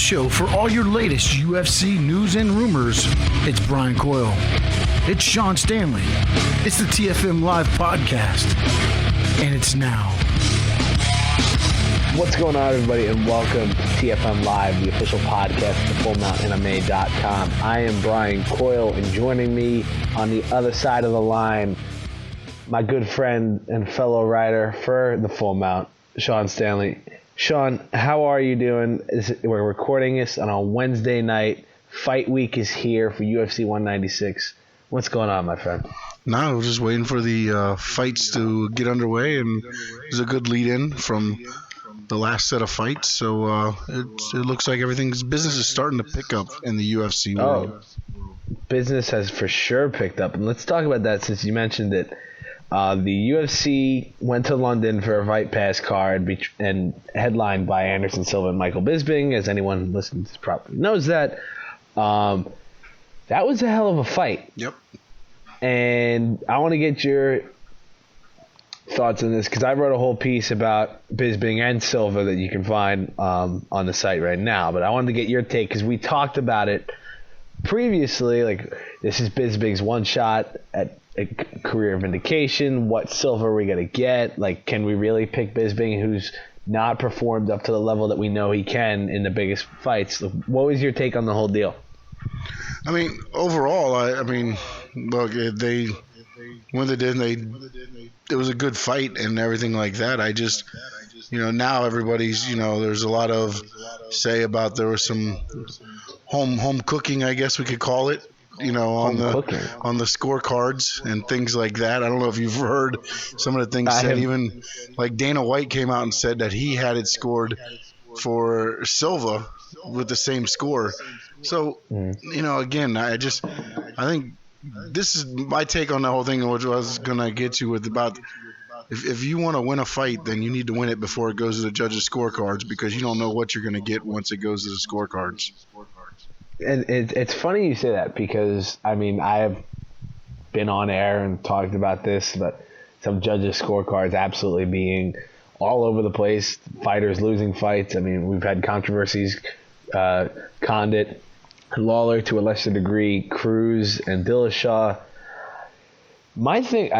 show for all your latest UFC news and rumors. It's Brian Coyle. It's Sean Stanley. It's the TFM Live podcast. And it's now. What's going on, everybody, and welcome to TFM Live, the official podcast of FullMountMMA.com. I am Brian Coyle, and joining me on the other side of the line, my good friend and fellow writer for the Full Mount, Sean Stanley. Sean, how are you doing? We're recording this on a Wednesday night. Fight week is here for UFC 196. What's going on, my friend? No, we're just waiting for the fights to get underway, and there's a good lead-in from the last set of fights. So it looks like business is starting to pick up in the UFC world. Business has for sure picked up, and let's talk about that since you mentioned it. The UFC went to London for a Fight Pass card and headlined by Anderson Silva and Michael Bisping, as anyone listening to this probably knows that. That was a hell of a fight. Yep. And I want to get your thoughts on this because I wrote a whole piece about Bisping and Silva that you can find on the site right now. But I wanted to get your take because we talked about it previously. Like, this is Bisping's one shot at a career vindication. What Silva are we going to get? Like, can we really pick Bisping, who's not performed up to the level that we know he can in the biggest fights? What was your take on the whole deal? I mean, overall, look, they when they did, it was a good fight and everything like that. I just, now everybody's, there's a lot of say about there was some home cooking, I guess we could call it, on the scorecards and things like that. I don't know if you've heard some of the things said. Even like Dana White came out and said that he had it scored for Silva with the same score. So, again, I think this is my take on the whole thing, which I was going to get to with about if you want to win a fight, then you need to win it before it goes to the judges' scorecards, because you don't know what you're going to get once it goes to the scorecards. And it's funny you say that because, I have been on air and talked about this, but some judges' scorecards absolutely being all over the place, fighters losing fights. We've had controversies, Condit, Lawler to a lesser degree, Cruz and Dillashaw. My thing,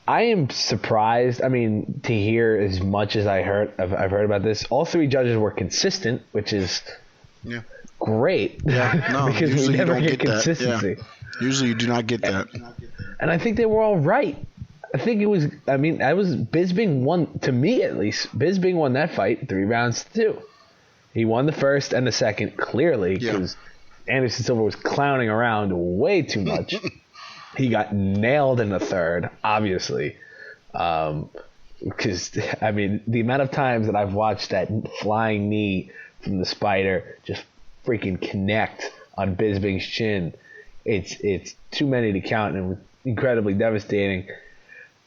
I am surprised, to hear as much as I've heard about this. All three judges were consistent, which is great. Yeah, no, because we never get consistency. Yeah. Usually you do not get that. And I think they were all right. I think it was, Bisping won, to me at least, Bisping won that fight 3 rounds to 2. He won the first and the second clearly because Anderson Silva was clowning around way too much. He got nailed in the third, obviously. Because, the amount of times that I've watched that flying knee from the Spider just freaking connect on Bisping's chin, it's too many to count, and it was incredibly devastating.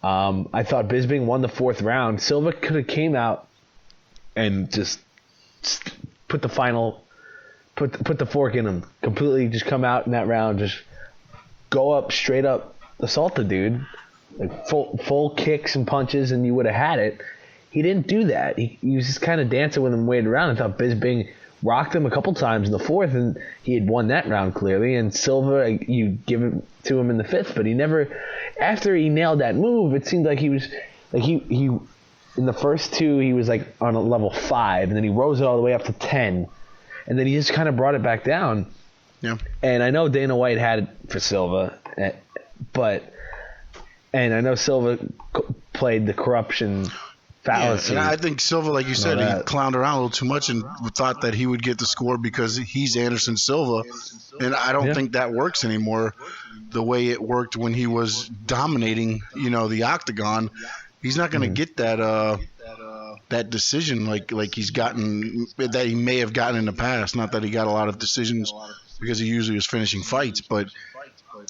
I thought Bisping won the 4th round. Silva could have came out and just put the fork in him, completely just come out in that round, just go up, straight up, assault the dude, like full kicks and punches, and you would have had it. He didn't do that. He was just kind of dancing with him, waiting around. I thought Bisping rocked him a couple times in the 4th, and he had won that round clearly. And Silva, you give it to him in the 5th, but he never, after he nailed that move, it seemed like he was, like he in the first 2, he was like on a level 5, and then he rose it all the way up to 10, and then he just kind of brought it back down. Yeah. And I know Dana White had it for Silva, and I know Silva played the corruption fallacy. Yeah, and I think Silva, like you said, he clowned around a little too much and thought that he would get the score because he's Anderson Silva, and I don't think that works anymore the way it worked when he was dominating, the octagon. He's not going to get that decision like he's gotten, that he may have gotten in the past. Not that he got a lot of decisions because he usually was finishing fights, but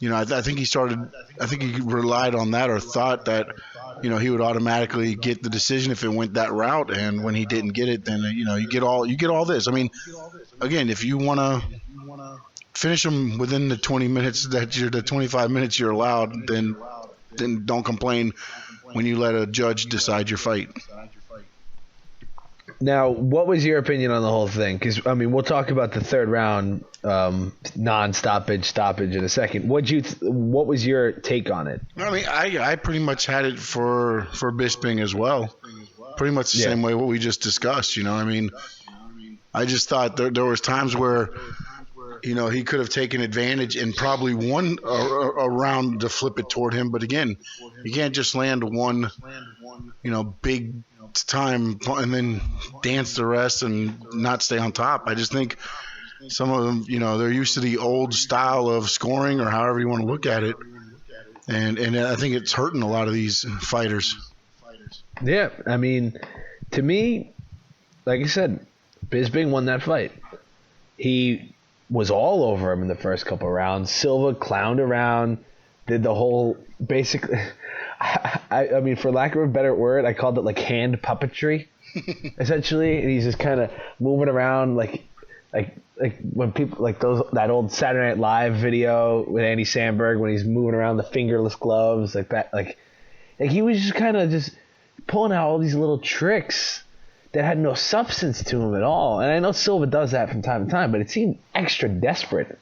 I think he relied on that, or thought that he would automatically get the decision if it went that route, and when he didn't get it, then you get all this. Again, if you want to finish them within the 20 minutes the 25 minutes you're allowed, then don't complain when you let a judge decide your fight. Now, what was your opinion on the whole thing? Because, I mean, we'll talk about the third round non-stoppage in a second. What was your take on it? I mean, I pretty much had it for Bisping as well. Pretty much the same way what we just discussed, you know. I mean, I just thought there was times where, you know, he could have taken advantage and probably won a round to flip it toward him. But again, you can't just land one, you know, big time and then dance the rest and not stay on top. I just think some of them, you know, they're used to the old style of scoring or however you want to look at it. And I think it's hurting a lot of these fighters. Yeah, I mean, to me, like I said, Bisping won that fight. He was all over him in the first couple of rounds. Silva clowned around, did the whole basically. I mean, for lack of a better word, I called it like hand puppetry, essentially. And he's just kind of moving around like when people like that old Saturday Night Live video with Andy Samberg when he's moving around the fingerless gloves like that. Like he was just kind of just pulling out all these little tricks that had no substance to him at all. And I know Silva does that from time to time, but it seemed extra desperate.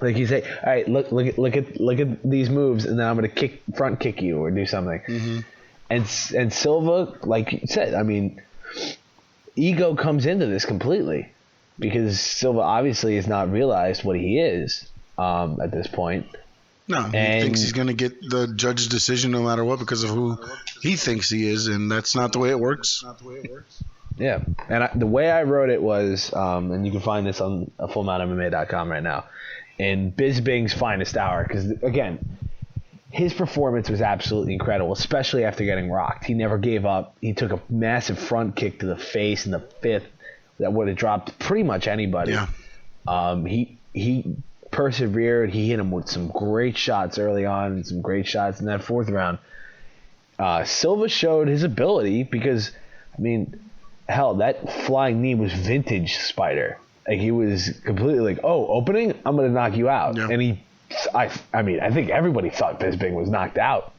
Like you say, all right, look at these moves, and then I'm gonna front kick you or do something. Mm-hmm. And Silva, like you said, I mean, ego comes into this completely because Silva obviously has not realized what he is at this point. No, he thinks he's gonna get the judge's decision no matter what because of who he thinks he is, and that's not the way it works. Yeah, and the way I wrote it was, and you can find this on fullmountmma.com right now. In Bisping's finest hour, because again, his performance was absolutely incredible, especially after getting rocked. He never gave up. He took a massive front kick to the face in the fifth that would have dropped pretty much anybody. Yeah. He persevered. He hit him with some great shots early on and some great shots in that fourth round. Silva showed his ability because, I mean, hell, that flying knee was vintage Spider. Like he was completely like, oh, opening, I'm gonna knock you out. Yeah. And I mean, I think everybody thought Bisping was knocked out.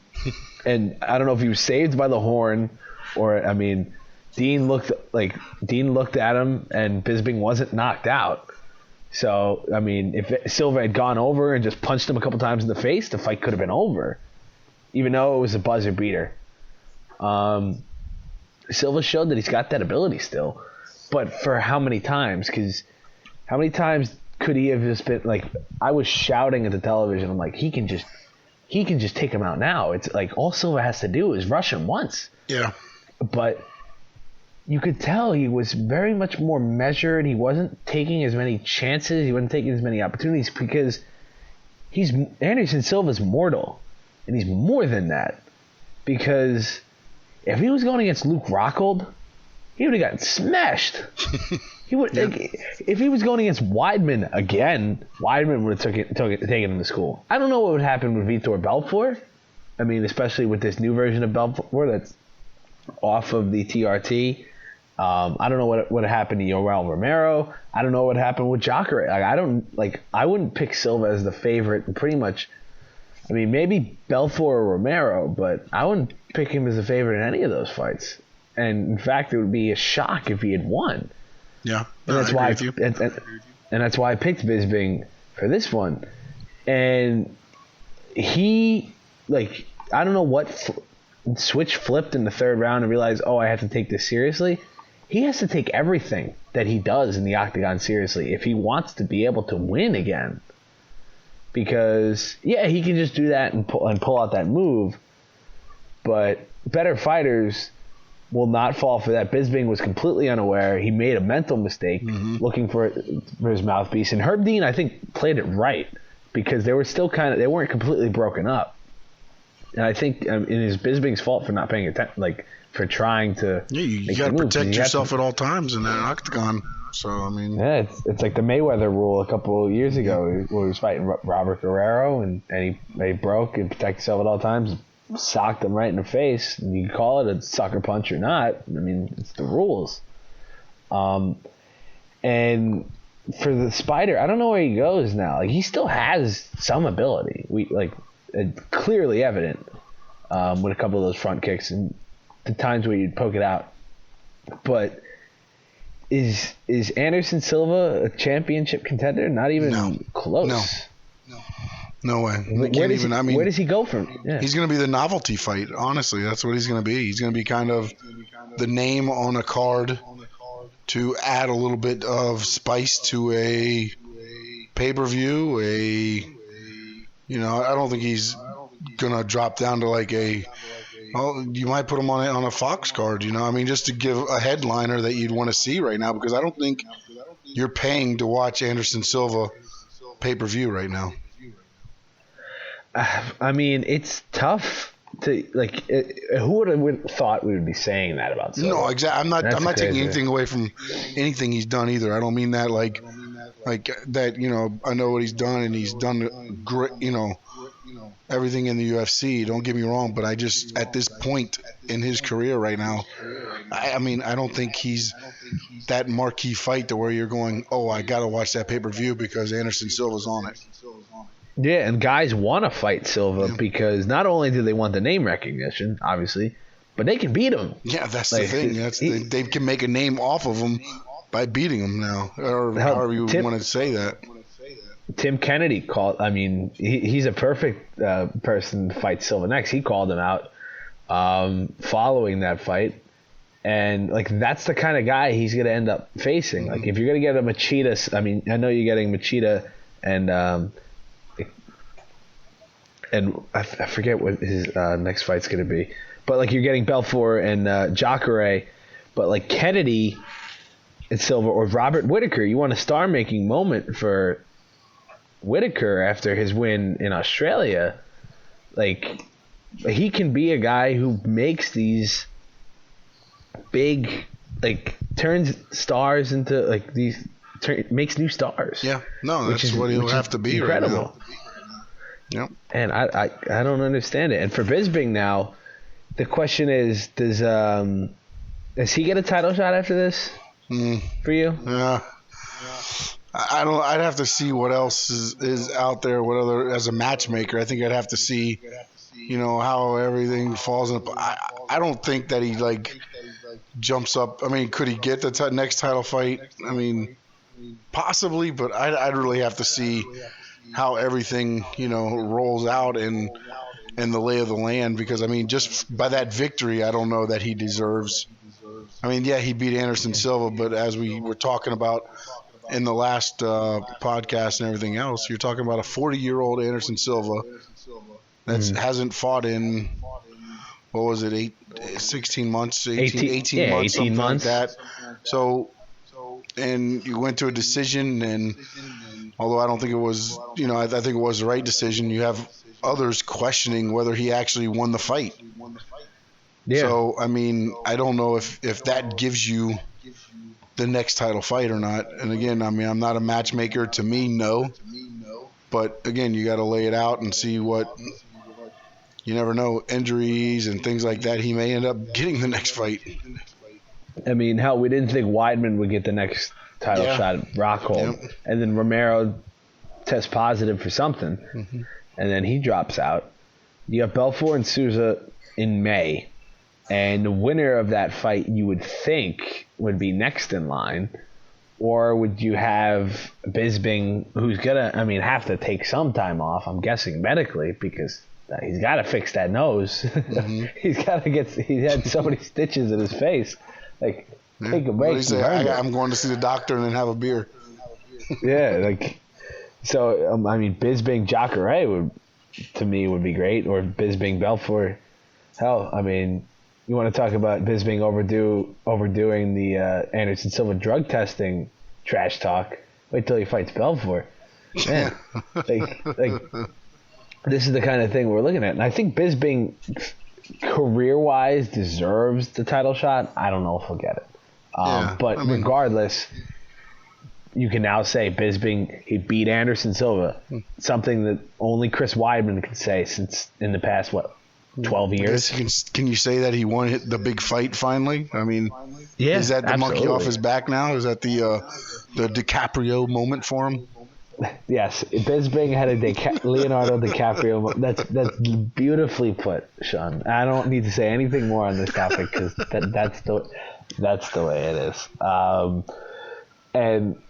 And I don't know if he was saved by the horn or, I mean, Dean looked at him and Bisping wasn't knocked out. So, I mean, if Silva had gone over and just punched him a couple times in the face, the fight could have been over, even though it was a buzzer beater. Silva showed that he's got that ability still. But for how many times? Because how many times could he have just been like? I was shouting at the television. I'm like, he can just take him out now. It's like all Silva has to do is rush him once. Yeah. But you could tell he was very much more measured. He wasn't taking as many chances. He wasn't taking as many opportunities because Anderson Silva's mortal, and he's more than that. Because if he was going against Luke Rockhold, he would have gotten smashed. He would if he was going against Weidman again. Weidman would have taken him to school. I don't know what would happen with Vitor Belfort. I mean, especially with this new version of Belfort that's off of the TRT. I don't know what would happen to Yoel Romero. I don't know what happened with Jacare. I wouldn't pick Silva as the favorite. Pretty much. I mean, maybe Belfort or Romero, but I wouldn't pick him as a favorite in any of those fights. And in fact, it would be a shock if he had won. Yeah, and that's why. And that's why I picked Bisping for this one. And he, I don't know what switch flipped in the third round and realized, oh, I have to take this seriously. He has to take everything that he does in the octagon seriously if he wants to be able to win again. Because he can just do that and pull out that move, but better fighters will not fall for that. Bisping was completely unaware. He made a mental mistake looking for his mouthpiece. And Herb Dean, I think, played it right because they were still they weren't completely broken up. And I think it is Bisping's fault for not paying attention, for trying to. Yeah, you got to protect yourself at all times in that octagon. So, I mean. Yeah, it's like the Mayweather rule a couple of years ago where he was fighting Robert Guerrero and he broke and protect yourself at all times. Socked him right in the face. You can call it a sucker punch or not. I mean, it's the rules. And for the Spider, I don't know where he goes now. He still has some ability. Clearly evident with a couple of those front kicks and the times where you'd poke it out. But Is Anderson Silva a championship contender? Not even close. No way. Where does he go from? Yeah. He's going to be the novelty fight. Honestly, that's what he's going to be. He's going to be kind of the name on a card to add a little bit of spice to a pay-per-view. I don't think he's going to drop down to like you might put him on a Fox card, just to give a headliner that you'd want to see right now, because I don't think you're paying to watch Anderson Silva pay-per-view right now. I mean, it's tough to who would have thought we would be saying that about Silva? No, exactly. I'm not taking anything away from anything he's done either. I don't mean that like that. I know what he's done, and he's done great. Everything in the UFC. Don't get me wrong, but I just at this point in his career right now, I don't think he's that marquee fight to where you're going, oh, I got to watch that pay-per-view because Anderson Silva's on it. Yeah, and guys want to fight Silva because not only do they want the name recognition, obviously, but they can beat him. Yeah, that's the thing. They can make a name off of him by beating him now, or however you want to say that. Tim Kennedy called. I mean, he's a perfect person to fight Silva next. He called him out following that fight, and that's the kind of guy he's going to end up facing. Like if you're going to get a Machida, I know you're getting Machida and I forget what his next fight's going to be. But, you're getting Belfort and Jacare. But, Kennedy and Silva or Robert Whittaker, you want a star-making moment for Whittaker after his win in Australia. He can be a guy who makes these big, turns stars into, makes new stars. Yeah. No, that's what he'll have to be incredible. Right now. Yep. And I don't understand it. And for Bisping now, the question is, does he get a title shot after this for you? Yeah. I don't. I'd have to see what else is out there. What other as a matchmaker? I think I'd have to see, how everything falls in. I don't think that he jumps up. Could he get the next title fight? Possibly, but I'd really have to see how everything rolls out and the lay of the land, because just by that victory I don't know that he deserves. He beat Anderson Silva, but as we were talking about in the last podcast and everything else, you're talking about a 40-year-old Anderson Silva that hasn't fought in what was it 18 months 18 months, something like that. So and you went to a decision, and although I don't think it was, I think it was the right decision, you have others questioning whether he actually won the fight. Yeah. So, I don't know if that gives you the next title fight or not. And again, I'm not a matchmaker. To me, no. But again, you got to lay it out and see what. You never know, injuries and things like that. He may end up getting the next fight. Hell, we didn't think Weidman would get the next title shot at Rockhold. Yep. And then Romero tests positive for something. Mm-hmm. And then he drops out. You have Belfort and Souza in May. And the winner of that fight, you would think, would be next in line. Or would you have Bisping, who's going to, have to take some time off, I'm guessing medically, because he's got to fix that nose. Mm-hmm. He's had so many stitches in his face. Take a break. I'm going to see the doctor and then have a beer. Yeah, so Bisping Jacare would, to me, would be great, or Bisping Belfort. Hell, you want to talk about Bisping overdoing the Anderson Silva drug testing trash talk? Wait till he fights Belfort. Man, this is the kind of thing we're looking at, and I think Bisping, career-wise, deserves the title shot. I don't know if he'll get it. But regardless, you can now say Bisping, he beat Anderson Silva, something that only Chris Weidman can say since in the past, 12 years? Can you say that he won the big fight finally? Yeah, is that the monkey off his back now? Is that the DiCaprio moment for him? Yes, Bisping had a Leonardo DiCaprio. That's beautifully put, Sean. I don't need to say anything more on this topic because that's the That's the way it is. And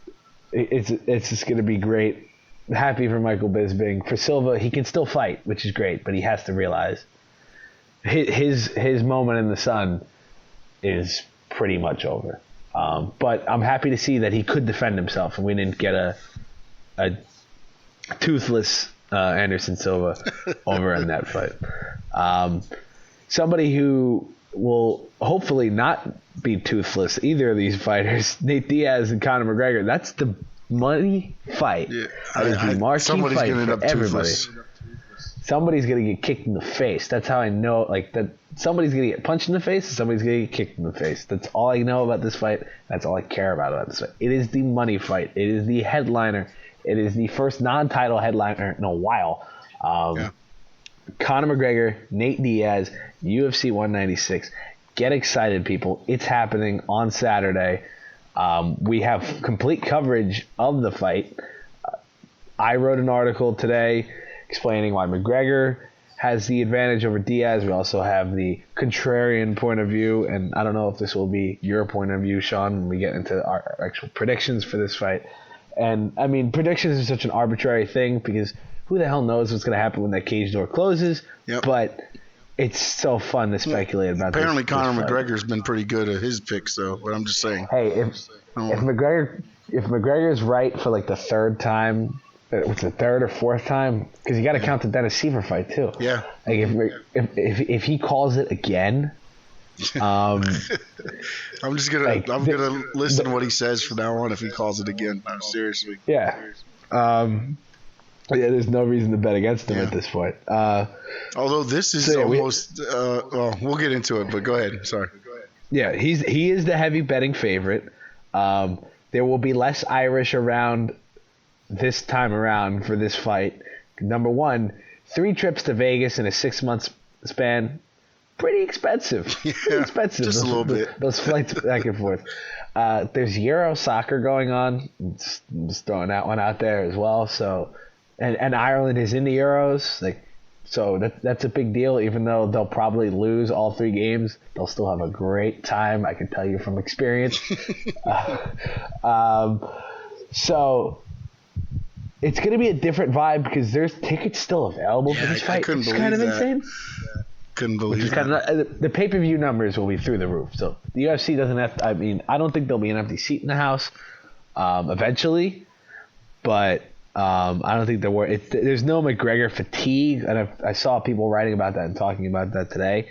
it's just going to be great. Happy for Michael Bisping. For Silva, he can still fight, which is great, but he has to realize his moment in the sun is pretty much over. But I'm happy to see that he could defend himself, and we didn't get a toothless Anderson Silva over in that fight. Somebody who will hopefully not be toothless, either of these fighters, Nate Diaz and Conor McGregor. That's the money fight. Yeah, that is the marquee fight for everybody. Somebody's going to get kicked in the face. That's how I know, like, that somebody's going to get punched in the face and somebody's going to get kicked in the face. That's all I know about this fight. That's all I care about this fight. It is the money fight. It is the headliner. It is the first non-title headliner in a while. Conor McGregor, Nate Diaz, UFC 196. Get excited, people. It's happening on Saturday. We have complete coverage of the fight. I wrote an article today explaining why McGregor has the advantage over Diaz. We also have the contrarian point of view, and I don't know if this will be your point of view, Sean, when we get into our actual predictions for this fight. And, I mean, predictions are such an arbitrary thing because who the hell knows what's going to happen when that cage door closes. Yep. But it's so fun to speculate about this. Apparently Conor McGregor's been pretty good at his picks, though, but I'm just saying. Hey, if McGregor's right for, like, the third time, it's the third or fourth time, because you got to count the Dennis Seaver fight too. Yeah. Like if he calls it again, I'm gonna listen to what he says from now on if he calls it again. Seriously. Yeah. There's no reason to bet against him at this point. Although this is almost. Well, we'll get into it, but go ahead. Sorry. Yeah, he is the heavy betting favorite. There will be less Irish around this time around for this fight. Number one, 3 trips to Vegas in a 6-month span. Pretty expensive. Yeah, pretty expensive. Just a little bit. Those flights back and forth. There's Euro soccer going on. Just throwing that one out there as well. So, and Ireland is in the Euros. So that's a big deal. Even though they'll probably lose all 3 games, they'll still have a great time. I can tell you from experience. So it's going to be a different vibe because there's tickets still available for this fight. It's kind of insane. Couldn't believe that. The pay-per-view numbers will be through the roof. So the UFC doesn't have to, I mean, I don't think there'll be an empty seat in the house eventually, but I don't think there's no McGregor fatigue. And I saw people writing about that and talking about that today.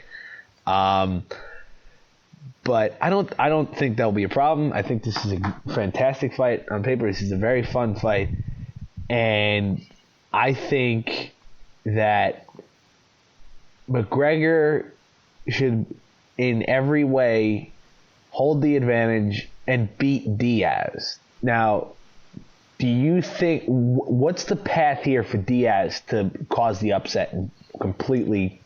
But I don't think that'll be a problem. I think this is a fantastic fight on paper. This is a very fun fight. And I think that McGregor should, in every way, hold the advantage and beat Diaz. Now, do you think, what's the path here for Diaz to cause the upset and completely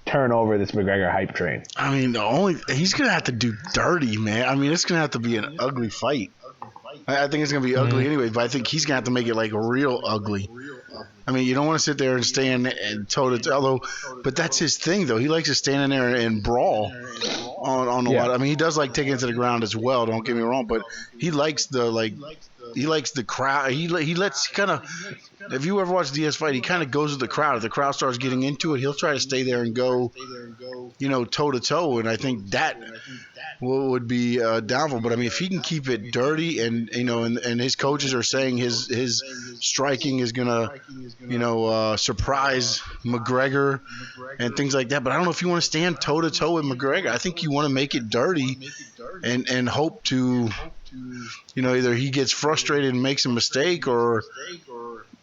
turn over this McGregor hype train? I mean, he's going to have to do dirty, man. I mean, it's going to have to be an ugly fight. I think it's going to be ugly anyway, but I think he's going to have to make it like real ugly. I mean, you don't want to sit there and stand and toe-to-toe, but that's his thing, though. He likes to stand in there and brawl on a lot. I mean, he does like taking it to the ground as well, don't get me wrong, but he likes the crowd. He lets kind of, if you ever watch Diaz fight, he kind of goes with the crowd. If the crowd starts getting into it, he'll try to stay there and go, toe-to-toe, and I think that would be downfall. But I mean, if he can keep it dirty, and and his coaches are saying his striking is gonna surprise McGregor and things like that. But I don't know if you want to stand toe to toe with McGregor. I think you want to make it dirty and hope to either he gets frustrated and makes a mistake, or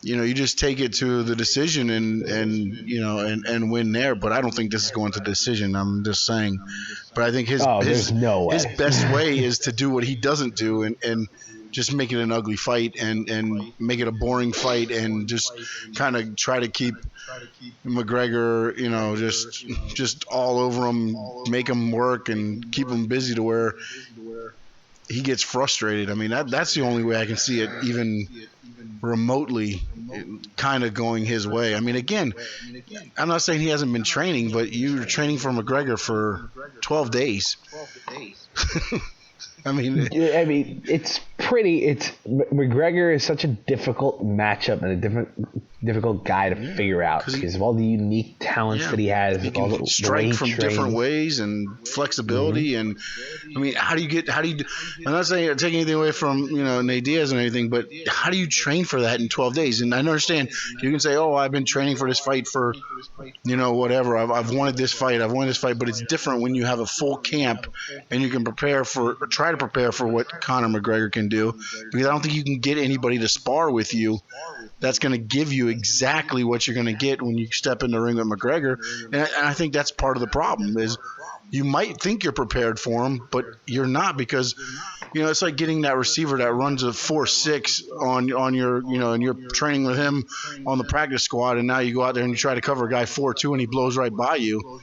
you just take it to the decision and win there. But I don't think this is going to decision. I'm just saying. But I think his best way is to do what he doesn't do and just make it an ugly fight and make it a boring fight and just kind of try to keep McGregor, just all over him, make him work and keep him busy to where he gets frustrated. I mean, that's the only way I can see it even remotely kind of going his way. I mean, again, I'm not saying he hasn't been training, but you're training for McGregor for 12 days. I mean, it's pretty. McGregor is such a difficult matchup and a difficult guy to figure out because of all the unique talents that he has. He can strike from different ways and flexibility. And I mean, how do you? I'm not saying taking anything away from Nate Diaz and anything, but how do you train for that in 12 days? And I understand you can say, "Oh, I've been training for this fight for, whatever. I've wanted this fight. I've wanted this fight." But it's different when you have a full camp and you can try to prepare for what Conor McGregor can do. Because I don't think you can get anybody to spar with you that's going to give you exactly what you're going to get when you step in the ring with McGregor. And I think that's part of the problem is you might think you're prepared for him, but you're not because, it's like getting that receiver that runs a 4.6 on your, and you're training with him on the practice squad, and now you go out there and you try to cover a guy 4.2 and he blows right by you.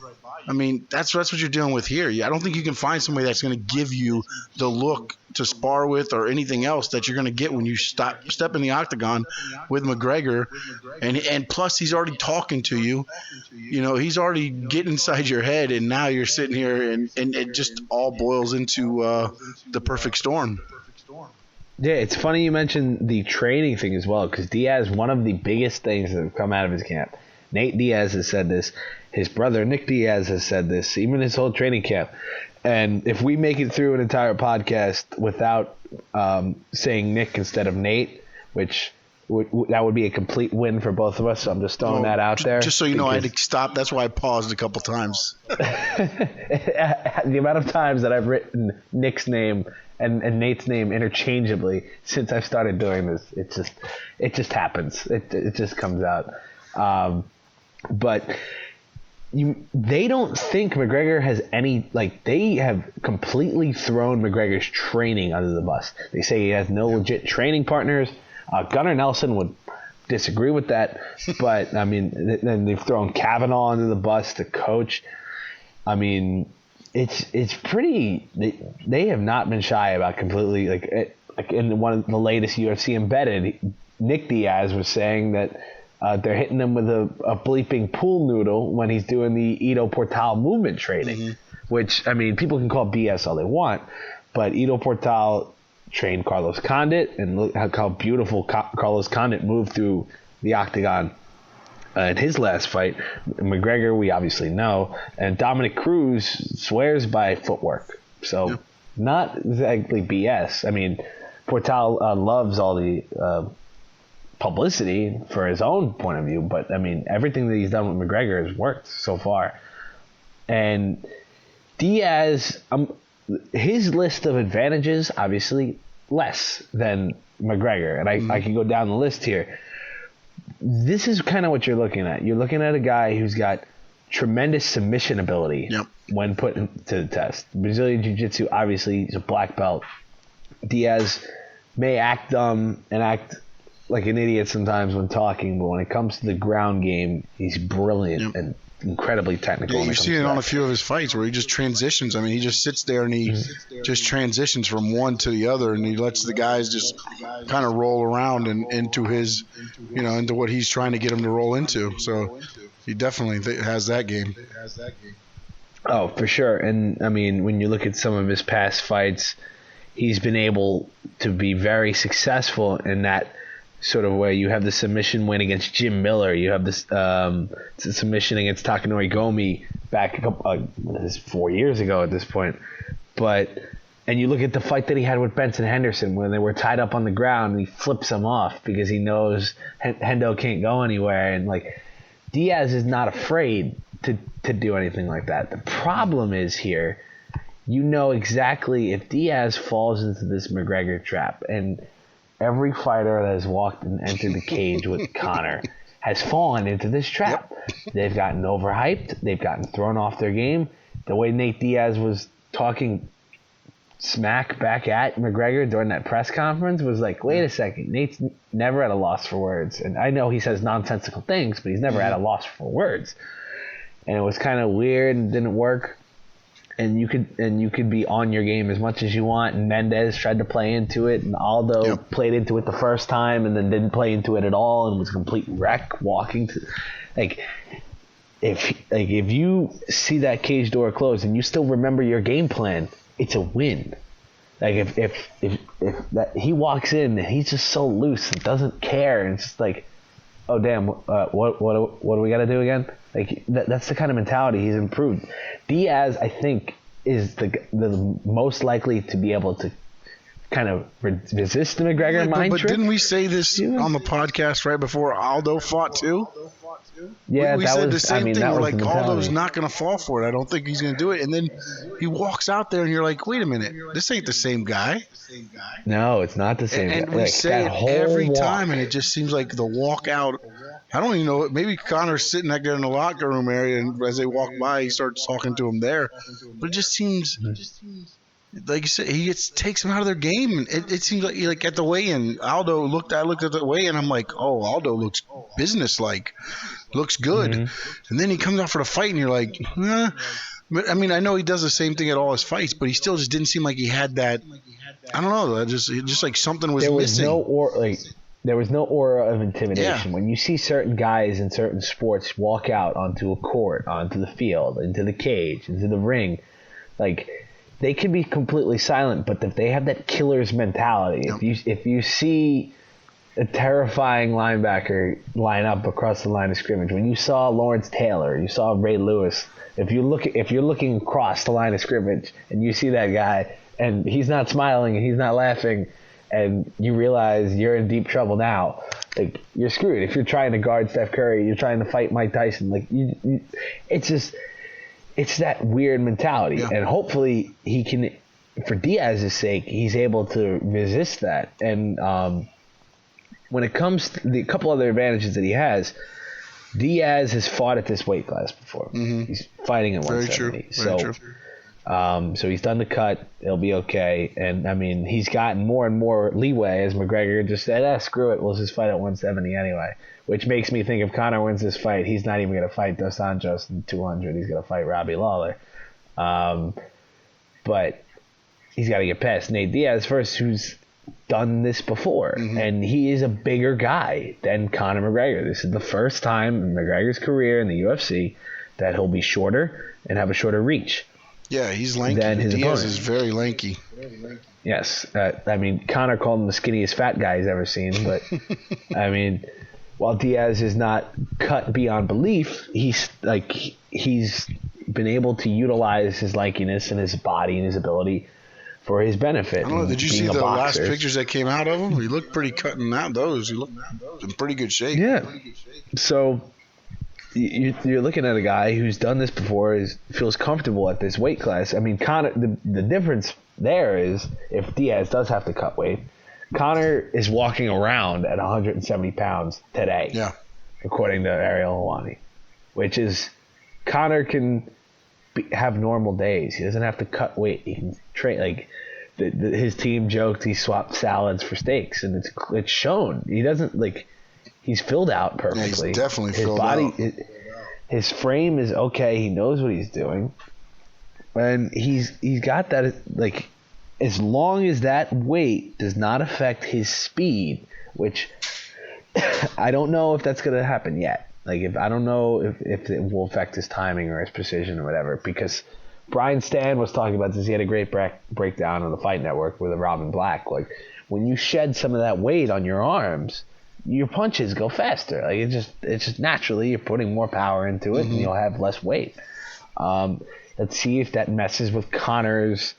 I mean, that's what you're dealing with here. I don't think you can find somebody that's going to give you the look to spar with or anything else that you're going to get when you step in the octagon with McGregor. And plus, he's already talking to you. He's already getting inside your head, and now you're sitting here, and it just all boils into the perfect storm. Yeah, it's funny you mentioned the training thing as well, because Diaz, one of the biggest things that have come out of his camp, Nate Diaz has said this. His brother, Nick Diaz, has said this, even his whole training camp. And if we make it through an entire podcast without saying Nick instead of Nate, which that would be a complete win for both of us, so I'm just throwing that out there. Just so you know, I had to stop. That's why I paused a couple times. The amount of times that I've written Nick's name and Nate's name interchangeably since I've started doing this, it just happens. It just comes out. But they don't think McGregor has any, they have completely thrown McGregor's training under the bus. They say he has no legit training partners. Gunnar Nelson would disagree with that, but I mean, then they've thrown Kavanaugh under the bus to coach. I mean, it's pretty. They have not been shy about completely like in one of the latest UFC Embedded. Nick Diaz was saying that they're hitting him with a bleeping pool noodle when he's doing the Ido Portal movement training, which, I mean, people can call BS all they want, but Ido Portal trained Carlos Condit, and look how beautiful Carlos Condit moved through the octagon in his last fight. McGregor, we obviously know, and Dominic Cruz swears by footwork. So not exactly BS. I mean, Portal loves all the publicity for his own point of view, but I mean, everything that he's done with McGregor has worked so far. And Diaz, his list of advantages, obviously less than McGregor, and I can go down the list here. This is kind of what you're looking at. You're looking at a guy who's got tremendous submission ability when put to the test. Brazilian Jiu-Jitsu, obviously, he's a black belt. Diaz may act dumb and act like an idiot sometimes when talking, but when it comes to the ground game, he's brilliant and incredibly technical. Yeah, you've seen it on a few of his fights where he just transitions. I mean, he just sits there and he just transitions from one to the other, and he lets the guys just kind of roll around and into his, into what he's trying to get them to roll into. So he definitely has that game. Oh, for sure. And I mean, when you look at some of his past fights, he's been able to be very successful in that sort of way. You have the submission win against Jim Miller. You have this submission against Takanori Gomi back 4 years ago at this point. And you look at the fight that he had with Benson Henderson when they were tied up on the ground, and he flips him off because he knows Hendo can't go anywhere. And Diaz is not afraid to do anything like that. The problem is here, exactly if Diaz falls into this McGregor trap, and every fighter that has walked and entered the cage with Conor has fallen into this trap. They've gotten overhyped. They've gotten thrown off their game. The way Nate Diaz was talking smack back at McGregor during that press conference was like, wait a second, Nate's never at a loss for words. And I know he says nonsensical things, but he's never at a loss for words. And it was kind of weird and didn't work. And you could be on your game as much as you want. And Mendez tried to play into it, and Aldo played into it the first time, and then didn't play into it at all, and was a complete wreck walking to. if you see that cage door close and you still remember your game plan, it's a win. Like if that he walks in and he's just so loose and doesn't care, and it's just like, oh damn, what do we got to do again? Like that's the kind of mentality he's improved. Diaz, I think, is the most likely to be able to kind of resist the McGregor mind trick. But didn't we say this on the podcast right before Aldo fought too? Yeah, we said the same thing. We're like, mentality. Aldo's not going to fall for it. I don't think he's going to do it. And then he walks out there, and you're like, wait a minute, this ain't the same guy. No, it's not the same. And we say it every time, and it just seems like the walk out. I don't even know. Maybe Conor's sitting back there in the locker room area, and as they walk by, he starts talking to him there. But it just seems. Like you said, takes him out of their game. And it seems like at the weigh-in, I looked at the weigh-in, I'm like, oh, Aldo looks business-like, looks good. Mm-hmm. And then he comes out for the fight, and you're like, eh. But I mean, I know he does the same thing at all his fights, but he still just didn't seem like he had that. I don't know, just like something was missing. There was no aura of intimidation. Yeah. When you see certain guys in certain sports walk out onto a court, onto the field, into the cage, into the ring, like, they can be completely silent, but if they have that killer's mentality, if you see a terrifying linebacker line up across the line of scrimmage, when you saw Lawrence Taylor, you saw Ray Lewis, if you're looking across the line of scrimmage and you see that guy and he's not smiling and he's not laughing, and you realize you're in deep trouble now, like, you're screwed. If you're trying to guard Steph Curry, you're trying to fight Mike Tyson, like it's that weird mentality, and hopefully he can, for Diaz's sake, he's able to resist that. And when it comes to the couple other advantages that he has, Diaz has fought at this weight class before. Mm-hmm. He's fighting at 170. Very true. So he's done the cut. It'll be okay. And, I mean, he's gotten more and more leeway, as McGregor just said, screw it, we'll just fight at 170 anyway. Which makes me think if Conor wins this fight, he's not even going to fight Dos Anjos in 200. He's going to fight Robbie Lawler. But he's got to get past Nate Diaz first, who's done this before. Mm-hmm. And he is a bigger guy than Conor McGregor. This is the first time in McGregor's career in the UFC that he'll be shorter and have a shorter reach. Yeah, he's lanky. Diaz opponent is very lanky. Yes. I mean, Conor called him the skinniest fat guy he's ever seen. But, I mean, while Diaz is not cut beyond belief, he's been able to utilize his lankiness and his body and his ability for his benefit. I don't know. Did you see the last pictures that came out of him? He looked pretty cutting out those. He looked in pretty good shape. Yeah. So you're looking at a guy who's done this before, feels comfortable at this weight class. I mean, Conor. The difference there is if Diaz does have to cut weight, Conor is walking around at 170 pounds today. Yeah. According to Ariel Helwani, which is Conor can have normal days. He doesn't have to cut weight. He can train. Like his team joked, he swapped salads for steaks, and it's shown. He doesn't he's filled out perfectly. Yeah, he's definitely filled out. His frame is okay. He knows what he's doing, and he's got that. As long as that weight does not affect his speed, which I don't know if that's going to happen yet. I don't know if it will affect his timing or his precision or whatever, because Brian Stan was talking about this. He had a great breakdown on the Fight Network with Robin Black. When you shed some of that weight on your arms, your punches go faster. It's just naturally you're putting more power into it, and you'll have less weight. Let's see if that messes with Conor's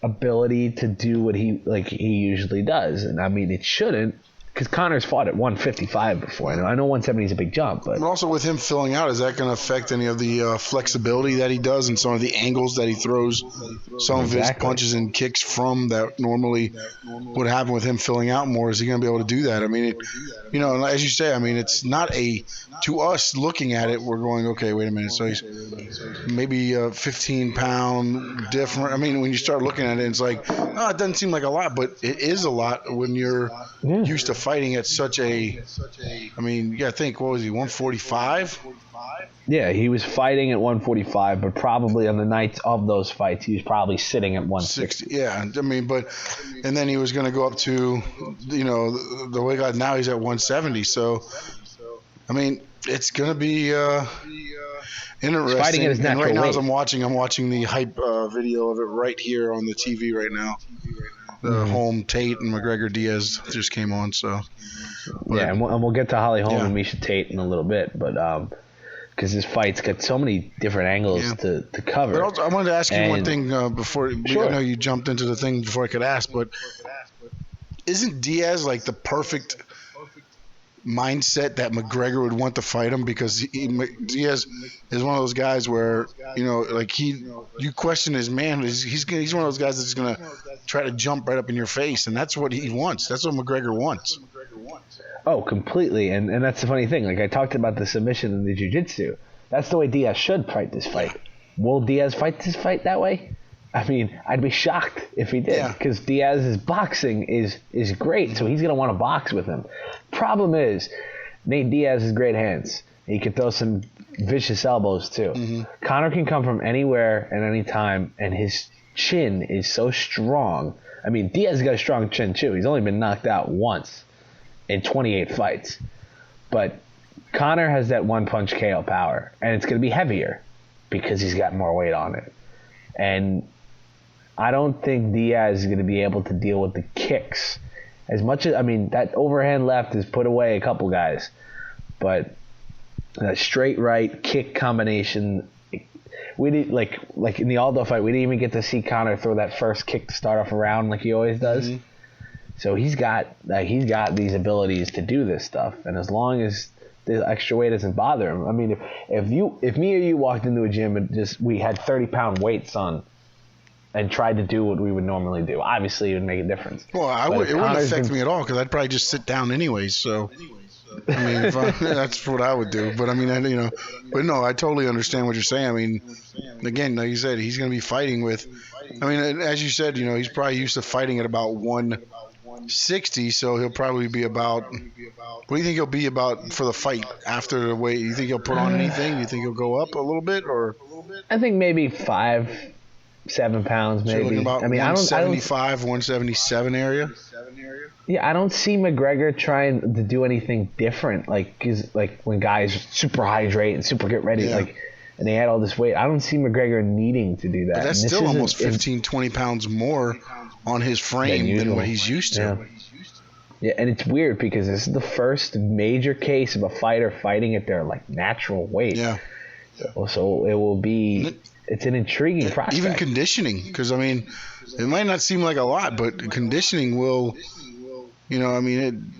ability to do what he usually does. And I mean, it shouldn't, because Conor's fought at 155 before. I know 170 is a big jump, but also with him filling out, is that going to affect any of the flexibility that he does and some of the angles that he throws some of his punches and kicks from that normally would happen with him filling out more? Is he going to be able to do that? I mean, as you say, I mean, it's not to us looking at it, we're going, okay, wait a minute. So he's maybe a 15-pound different. I mean, when you start looking at it, it's like, oh, it doesn't seem like a lot, but it is a lot when you're used to fighting at such I mean, you got to think, what was he, 145? Yeah, he was fighting at 145, but probably on the nights of those fights, he was probably sitting at 160. Yeah, I mean, and then he was going to go up to, the weight now he's at 170. So, I mean, it's going to be, Interesting. Fighting at his natural and right now, weight. as I'm watching the hype video of it right here on the TV right now. The Holm, Tate, and McGregor Diaz just came on. So yeah, and we'll get to Holly Holm and Miesha Tate in a little bit, but because this fight's got so many different angles to cover. But also, I wanted to ask you one thing before. Sure. I know you jumped into the thing before I could ask, but isn't Diaz like the perfect mindset that McGregor would want to fight him? Because Diaz is one of those guys where, you know, like you question his man. He's one of those guys that's going to try to jump right up in your face, and that's what he wants. That's what McGregor wants. Oh, completely. And that's the funny thing. Like I talked about the submission and the jiu-jitsu. That's the way Diaz should fight this fight. Will Diaz fight this fight that way? I mean, I'd be shocked if he did, because Diaz's boxing is great, so he's going to want to box with him. Problem is, Nate Diaz has great hands. He can throw some vicious elbows, too. Mm-hmm. Conor can come from anywhere at any time, and his chin is so strong. I mean, Diaz has got a strong chin, too. He's only been knocked out once in 28 fights. But Conor has that one-punch KO power, and it's going to be heavier because he's got more weight on it. And I don't think Diaz is going to be able to deal with the kicks as much as, I mean, that overhand left has put away a couple guys, but that straight right kick combination, we did like in the Aldo fight, we didn't even get to see Conor throw that first kick to start off a round like he always does. Mm-hmm. So he's got these abilities to do this stuff, and as long as the extra weight doesn't bother him. I mean, if me or you walked into a gym and we had 30-pound weights on and tried to do what we would normally do, obviously it would make a difference. Well, it wouldn't affect me at all because I'd probably just sit down anyways. So, I mean, that's what I would do. But I mean, but no, I totally understand what you're saying. I mean, again, like you said, he's going to be fighting with. I mean, as you said, he's probably used to fighting at about 160, so he'll probably be about. What do you think he'll be about for the fight after the weight? You think he'll put on anything? You think he'll go up a little bit, or? I think maybe 5-7 pounds, maybe. So about, I mean, 175, 177 area. Yeah, I don't see McGregor trying to do anything different. Like when guys super hydrate and super get ready, and they add all this weight. I don't see McGregor needing to do that. But that's still almost 15, 20 pounds more on his frame than what he's used to. Yeah, and it's weird because this is the first major case of a fighter fighting at their natural weight. Yeah. So it will be. It's an intriguing prospect. Even conditioning, because I mean, it might not seem like a lot, but conditioning will. I mean,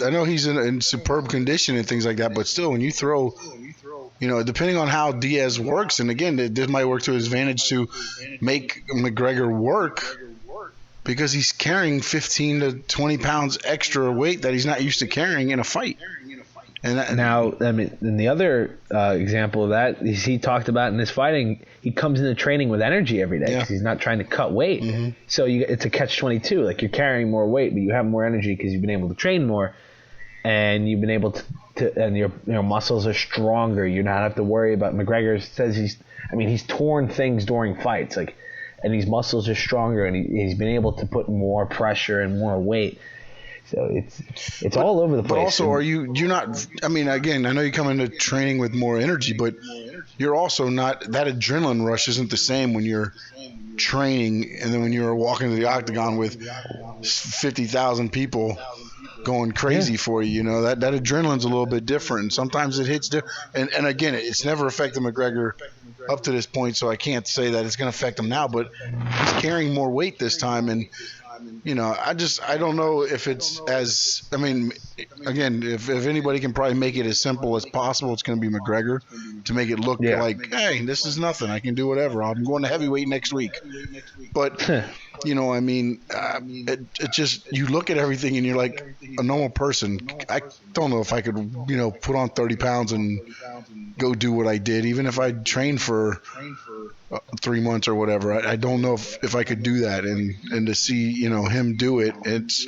I know he's in superb condition and things like that, but still, when you throw. Depending on how Diaz works, and again, this might work to his advantage to make McGregor work because he's carrying 15 to 20 pounds extra weight that he's not used to carrying in a fight. And now, I mean, and the other example of that is he talked about in his fighting, he comes into training with energy every day because he's not trying to cut weight. Mm-hmm. So it's a catch-22. Like, you're carrying more weight, but you have more energy because you've been able to train more, and you've been able to and your muscles are stronger. You not have to worry about. McGregor says he's torn things during fights, and these muscles are stronger, and he's been able to put more pressure and more weight. So it's all over the place. But also, are you're not? I mean, again, I know you come into training with more energy, but you're also not. That adrenaline rush isn't the same when you're training, and then when you're walking to the octagon with 50,000 people going crazy for you. That adrenaline's a little bit different. And sometimes it hits different. And again, it's never affected McGregor up to this point, so I can't say that it's going to affect him now. But he's carrying more weight this time, and I don't know if it's as. I mean, again, if anybody can probably make it as simple as possible, it's going to be McGregor to make it look like, hey, this is nothing. I can do whatever. I'm going to heavyweight next week. But I mean, it just, you look at everything and you're like a normal person. I don't know if I could, put on 30 pounds and go do what I did, even if I trained for 3 months or whatever. I don't know if I could do that, and to see him do it, it's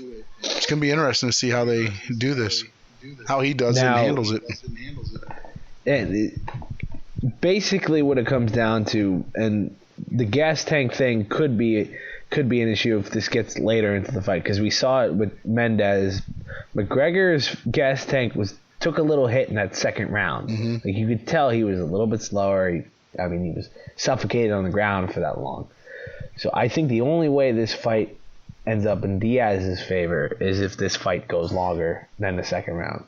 gonna be interesting to see how they do this, how he does it and handles it. And basically, what it comes down to, and the gas tank thing could be an issue if this gets later into the fight, because we saw it with Mendez. McGregor's gas tank took a little hit in that second round. Mm-hmm. Like, you could tell he was a little bit slower. He I mean, he was suffocated on the ground for that long. So I think the only way this fight ends up in Diaz's favor is if this fight goes longer than the second round.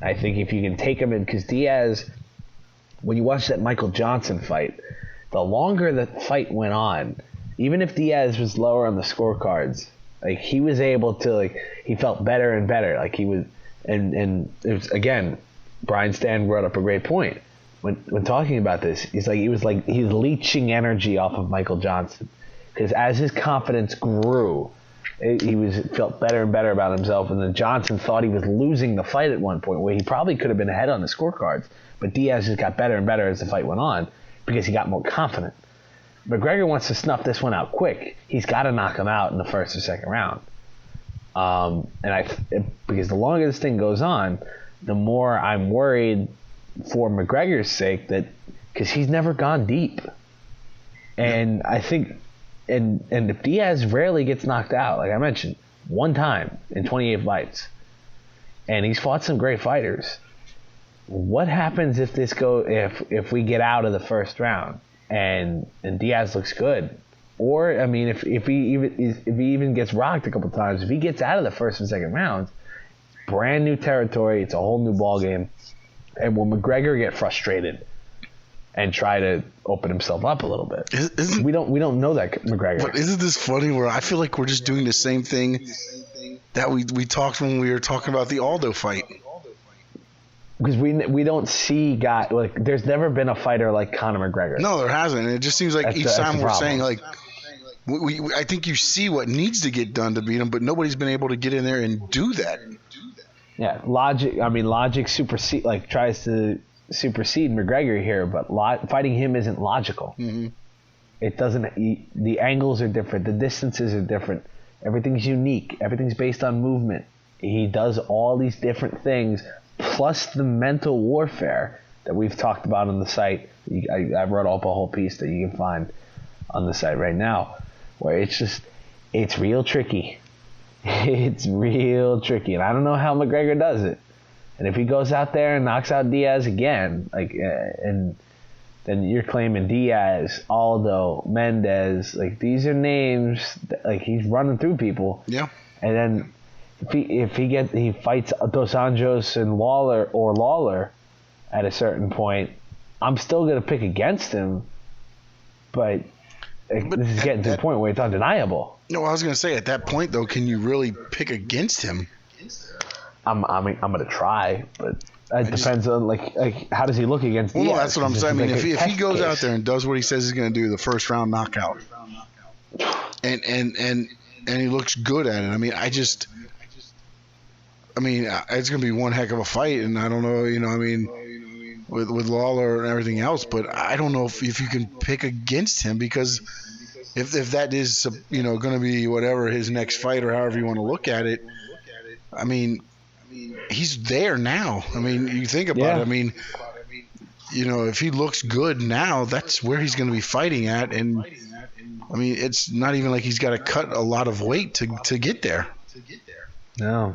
I think if you can take him in, because Diaz, when you watch that Michael Johnson fight, the longer the fight went on, even if Diaz was lower on the scorecards, like he was able to, like, he felt better and better. Like he was, and it was, again, Brian Stan brought up a great point when talking about this. He's leeching energy off of Michael Johnson, because as his confidence grew, he felt better and better about himself. And then Johnson thought he was losing the fight at one point, where he probably could have been ahead on the scorecards, but Diaz just got better and better as the fight went on because he got more confident. McGregor wants to snuff this one out quick. He's got to knock him out in the first or second round. Because the longer this thing goes on, the more I'm worried for McGregor's sake, that because he's never gone deep. And I think, and if Diaz rarely gets knocked out, like I mentioned, one time in 28 fights, and he's fought some great fighters, what happens if if we get out of the first round and Diaz looks good? Or, I mean, if he even gets rocked a couple times, if he gets out of the first and second rounds, brand new territory, it's a whole new ball game. And will McGregor get frustrated and try to open himself up a little bit? We don't know that McGregor. But isn't this funny? Where I feel like we're just doing the same thing that we talked when we were talking about the Aldo fight. Because we don't see guys like, there's never been a fighter like Conor McGregor. No, there hasn't. It just seems like each time we're saying, like, I think you see what needs to get done to beat him, but nobody's been able to get in there and do that. Yeah, logic tries to supersede McGregor here, but fighting him isn't logical. Mm-hmm. It doesn't. The angles are different. The distances are different. Everything's unique. Everything's based on movement. He does all these different things, plus the mental warfare that we've talked about on the site. I wrote up a whole piece that you can find on the site right now, where it's real tricky. It's real tricky, and I don't know how McGregor does it. And if he goes out there and knocks out Diaz again, and then you're claiming Diaz, Aldo, Mendez, like these are names that, like, he's running through people. Yeah. And then if he fights Dos Anjos and Lawler at a certain point, I'm still gonna pick against him, but this is getting to the point where it's undeniable. No, I was going to say, at that point, though, can you really pick against him? I'm going to try, but it depends on, like how does he look against Diaz? Well, that's what I'm saying. I mean, if he goes out there and does what he says he's going to do, the first round knockout, and he looks good at it. I mean, it's going to be one heck of a fight, and I don't know, with Lawler and everything else, but I don't know if you can pick against him, because if that is, going to be whatever his next fight, or however you want to look at it, I mean, he's there now. I mean, you think about it. I mean, if he looks good now, that's where he's going to be fighting at. And I mean, it's not even like he's got to cut a lot of weight to get there. No,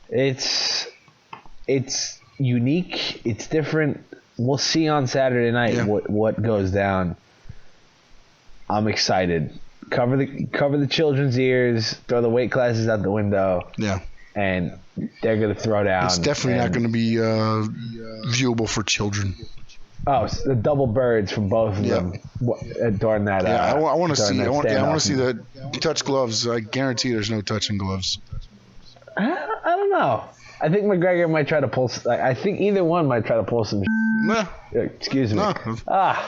it's unique. It's different. We'll see on Saturday night what goes down. I'm excited. Cover the children's ears. Throw the weight classes out the window. Yeah. And they're going to throw down. It's definitely not going to be viewable for children. Oh, it's the double birds from both of them during that. Yeah, I want to see. I want to see the touch gloves. I guarantee there's no touching gloves. I don't know. I think McGregor might try to pull. I think either one might try to pull some. Nah. Excuse me. Nah.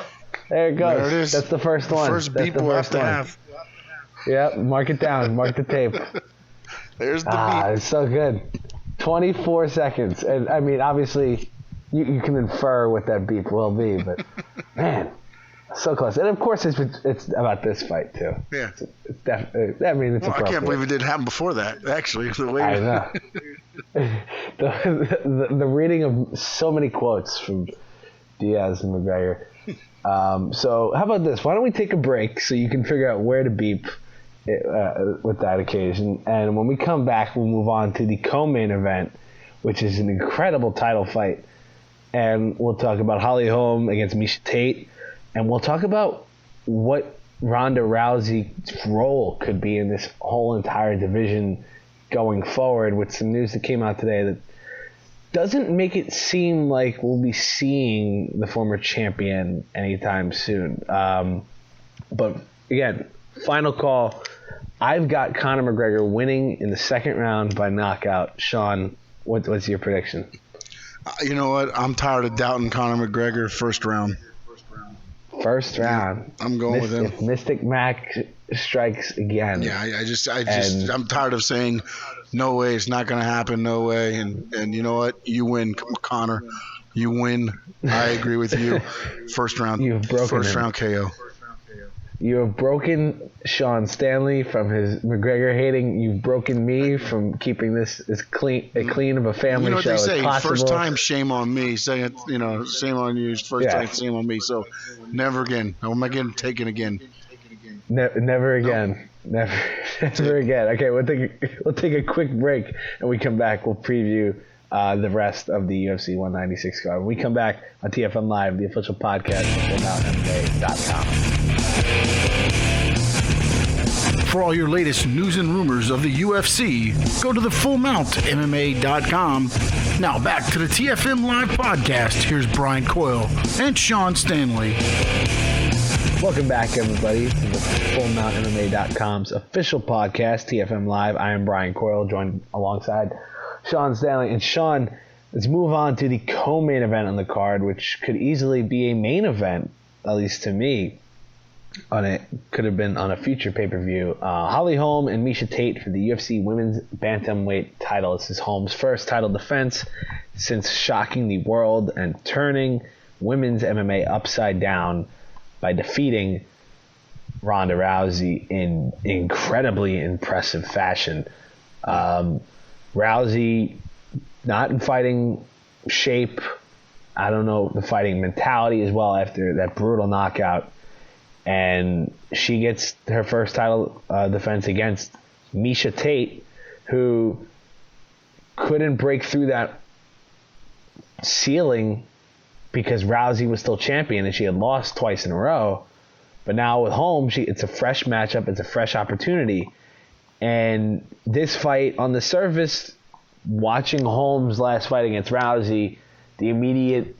There it goes. There it is. That's the first one. First beep we'll have to have. Yep, mark it down. Mark the tape. There's the beep. It's so good. 24 seconds. And, I mean, obviously, you can infer what that beep will be, but, man, so close. And, of course, it's about this fight, too. Yeah. It's definitely, it's I can't believe it didn't happen before that, actually. I know. the reading of so many quotes from Diaz and McGregor. So how about this? Why don't we take a break so you can figure out where to beep with that occasion, and when we come back, we'll move on to the co-main event, which is an incredible title fight and we'll talk about Holly Holm against Miesha Tate, and we'll talk about what Ronda Rousey's role could be in this whole entire division going forward, with some news that came out today that doesn't make it seem like we'll be seeing the former champion anytime soon. But again, final call. I've got Conor McGregor winning in the second round by knockout. Sean, what's your prediction? You know what? I'm tired of doubting Conor McGregor first round. First round. Yeah, I'm going with him. If Mystic Mac strikes again. Yeah, I'm tired of saying, no way, it's not going to happen, no way. And you know what? You win, Conor. You win. I agree with you. First round. Round KO. You have broken Sean Stanley from his McGregor hating. You've broken me from keeping this as clean of a family show as possible. You know what they say? First time, shame on me. Second, shame on you. First time, shame on me. So never again. I'm not getting taken again. Never again. No. Never again. Okay, we'll take a quick break, and we come back. We'll preview the rest of the UFC 196 card. When we come back on TFM Live, the official podcast of FullMountMMA.com. For all your latest news and rumors of the UFC, go to the FullMountMMA.com. Now back to the TFM Live podcast. Here's Brian Coyle and Sean Stanley. Welcome back, everybody, to the FullMountMMA.com's official podcast, TFM Live. I am Brian Coyle, joined alongside Sean Stanley. And Sean, let's move on to the co-main event on the card, which could easily be a main event, at least to me. Could have been on a future pay-per-view. Holly Holm and Miesha Tate for the UFC Women's Bantamweight title. This is Holm's first title defense since shocking the world and turning women's MMA upside down by defeating Ronda Rousey in incredibly impressive fashion. Rousey not in fighting shape. I don't know, the fighting mentality as well after that brutal knockout. And she gets her first title defense against Miesha Tate, who couldn't break through that ceiling because Rousey was still champion and she had lost twice in a row. But now with Holm, it's a fresh matchup. It's a fresh opportunity. And this fight, on the surface, watching Holm's last fight against Rousey, the immediate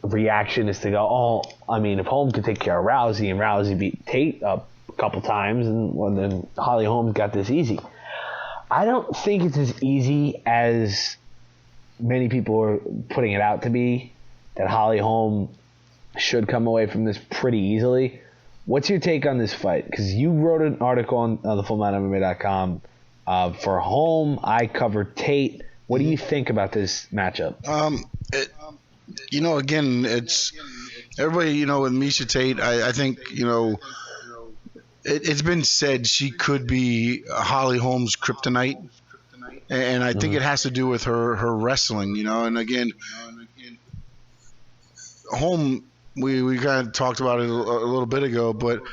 reaction is to go, if Holm could take care of Rousey and Rousey beat Tate up a couple times, and then Holly Holm's got this easy. I don't think it's as easy as many people are putting it out to be, that Holly Holm should come away from this pretty easily. What's your take on this fight? Because you wrote an article on the FullMountMMA.com for Holm. I covered Tate. What do you think about this matchup? Again, it's everybody, with Miesha Tate, I think, it's been said she could be Holly Holm's kryptonite. And I think it has to do with her wrestling, and again, Holm, we kind of talked about it a little bit ago, but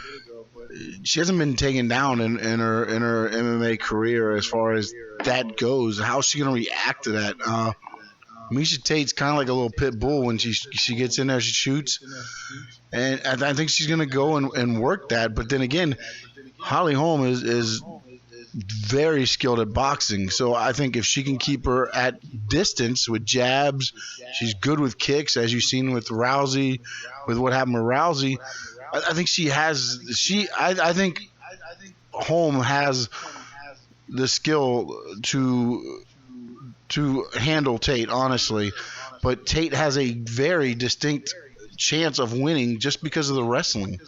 she hasn't been taken down in her MMA career as far as that goes. How's she going to react to that? Miesha Tate's kind of like a little pit bull. When she gets in there, she shoots. And I think she's going to go and work that. But then again, Holly Holm is very skilled at boxing. So I think if she can keep her at distance with jabs, she's good with kicks, as you've seen with Rousey, with what happened with Rousey. I think I think Holm has the skill to handle Tate, honestly, but Tate has a very distinct chance of winning just because of the wrestling,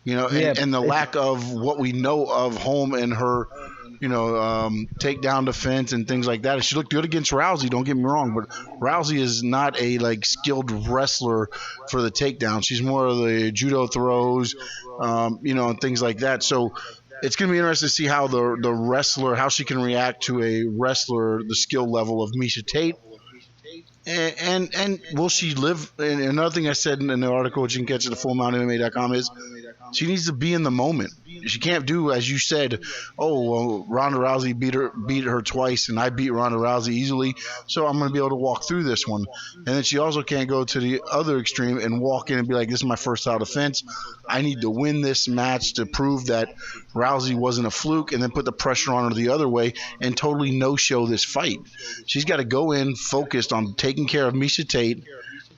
and the lack of what we know of Holm and her, takedown defense and things like that. She looked good against Rousey, don't get me wrong, but Rousey is not a skilled wrestler for the takedown. She's more of the judo throws, and things like that. So it's going to be interesting to see how the wrestler, how she can react to a wrestler, the skill level of Miesha Tate. And will she live? And another thing I said in the article, which you can catch at the FullMountMMA.com, is She needs to be in the moment. She can't do, as you said, oh, well, Ronda Rousey beat her twice, and I beat Ronda Rousey easily, so I'm going to be able to walk through this one. And then she also can't go to the other extreme and walk in and be like, this is my first title defense. I need to win this match to prove that Rousey wasn't a fluke, and then put the pressure on her the other way and totally no-show this fight. She's got to go in focused on taking care of Miesha Tate.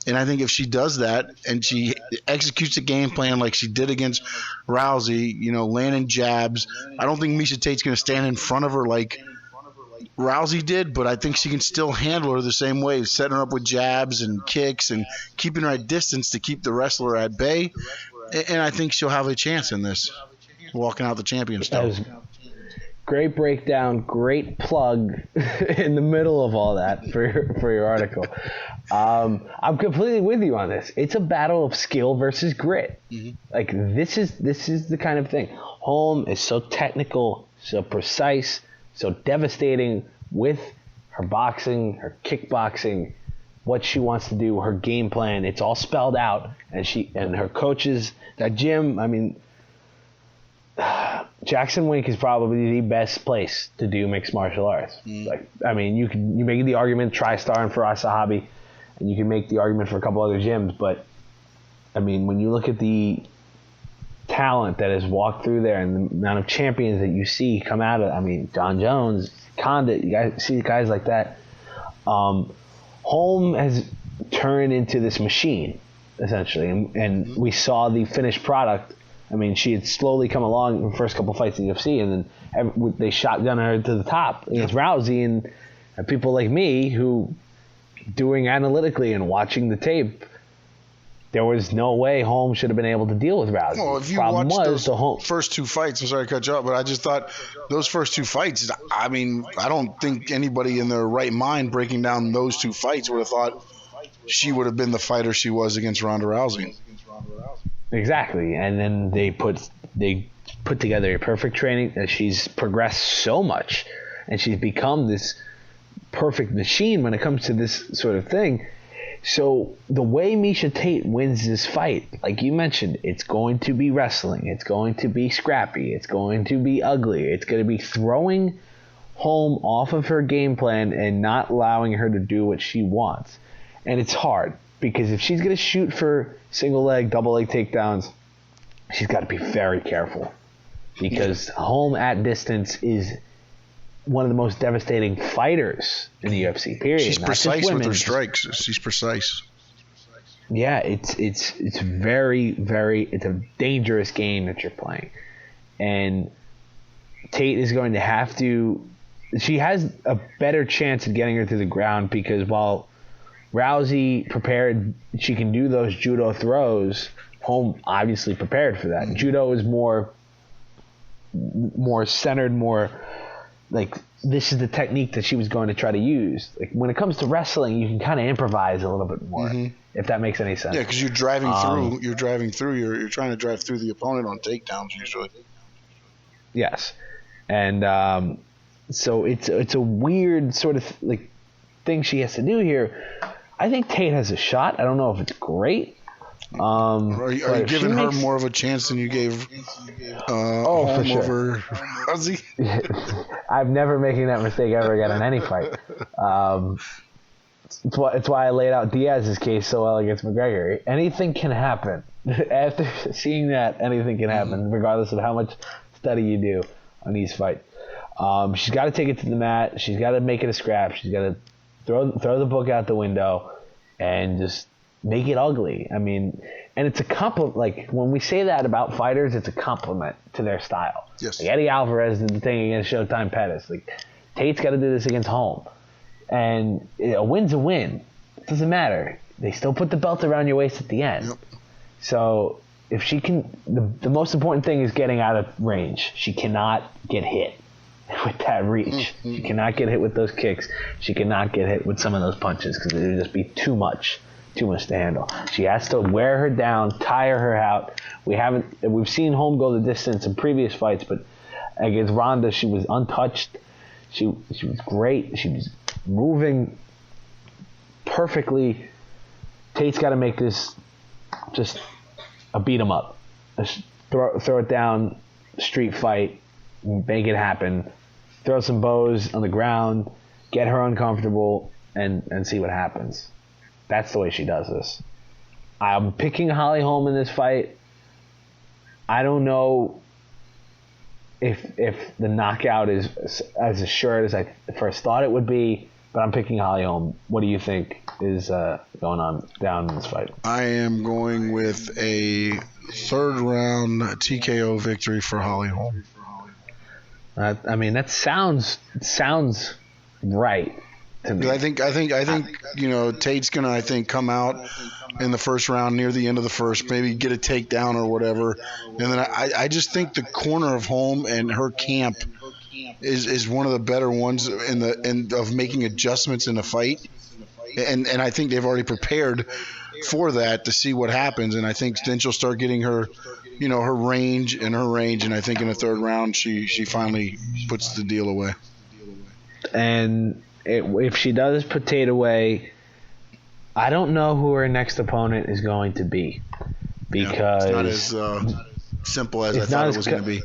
And I think if she does that and she executes a game plan like she did against Rousey, landing jabs, I don't think Miesha Tate's going to stand in front of her like Rousey did, but I think she can still handle her the same way, setting her up with jabs and kicks and keeping her at distance to keep the wrestler at bay. And I think she'll have a chance in this, walking out the champion stuff. Great breakdown, great plug in the middle of all that for your article. I'm completely with you on this. It's a battle of skill versus grit. Mm-hmm. Like this is the kind of thing. Holm is so technical, so precise, so devastating with her boxing, her kickboxing, what she wants to do, her game plan. It's all spelled out, and her coaches, that gym. I mean, Jackson Wink is probably the best place to do mixed martial arts. Like, I mean, you make the argument TriStar and Faraz Sahabi, and you can make the argument for a couple other gyms, but I mean, when you look at the talent that has walked through there and the amount of champions that you see come out of, I mean, John Jones, Condit, you guys see guys like that. Holm has turned into this machine, essentially, and we saw the finished product. I mean, she had slowly come along in the first couple fights in the UFC, and then they shotgun her to the top against Rousey, and people like me who, doing analytically and watching the tape, there was no way Holm should have been able to deal with Rousey. Well, if you watch those first two fights, I'm sorry to cut you off, but I just thought those first two fights, I mean, I don't think anybody in their right mind breaking down those two fights would have thought she would have been the fighter she was against Ronda Rousey. Exactly, and then they put together a perfect training. She's progressed so much, and she's become this perfect machine when it comes to this sort of thing. So the way Miesha Tate wins this fight, like you mentioned, it's going to be wrestling. It's going to be scrappy. It's going to be ugly. It's going to be throwing Holm off of her game plan and not allowing her to do what she wants. And it's hard, because if she's going to shoot for single leg, double leg takedowns, she's got to be very careful, because Holm at distance is one of the most devastating fighters in the UFC, period. She's precise with her strikes. She's precise. Yeah, it's very, very, it's a dangerous game that you're playing. And Tate is going to have to, she has a better chance of getting her to the ground, because while Rousey prepared, she can do those judo throws, Holm obviously prepared for that. Judo is more centered, more like this is the technique that she was going to try to use. Like when it comes to wrestling, you can kind of improvise a little bit more, if that makes any sense. Yeah, because you're driving through. You're trying to drive through the opponent on takedowns usually. Yes, and so it's a weird sort of like thing she has to do here. I think Tate has a shot. I don't know if it's great. Are you giving her more of a chance than you gave Holm for sure. over Rousey? I'm never making that mistake ever again in any fight. It's why I laid out Diaz's case so well against McGregor. Anything can happen. After seeing that, anything can happen, regardless of how much study you do on these fights. She's got to take it to the mat. She's got to make it a scrap. She's got to throw the book out the window and just make it ugly. I mean, and it's a compliment. Like when we say that about fighters, it's a compliment to their style. Yes. Like Eddie Alvarez did the thing against Showtime Pettis. Like Tate's got to do this against Holm, and a win's a win. It doesn't matter. They still put the belt around your waist at the end. Yep. So if she can, the most important thing is getting out of range. She cannot get hit with that reach. She cannot get hit with those kicks. She cannot get hit with some of those punches, because it would just be too much to handle. She has to wear her down, tire her out. We've seen Holm go the distance in previous fights, but against Ronda, she was untouched. She was great. She was moving perfectly. Tate's got to make this just a beat 'em up. Just throw it down, street fight, make it happen, throw some bows on the ground, get her uncomfortable, and see what happens. That's the way she does this. I'm picking Holly Holm in this fight. I don't know if the knockout is as assured as I first thought it would be, but I'm picking Holly Holm. What do you think is going on down in this fight? I am going with a third round TKO victory for Holly Holm. I mean, that sounds right to me. I think Tate's gonna come out in the first round near the end of the first, maybe get a takedown or whatever, and then I just think the corner of Holm and her camp is one of the better ones of making adjustments in the fight, and I think they've already prepared for that to see what happens, and I think then she'll start getting her her range, and I think in the third round she finally puts the deal away. And if she does put Tate away, I don't know who her next opponent is going to be, because it's not as simple as I thought it was going to be.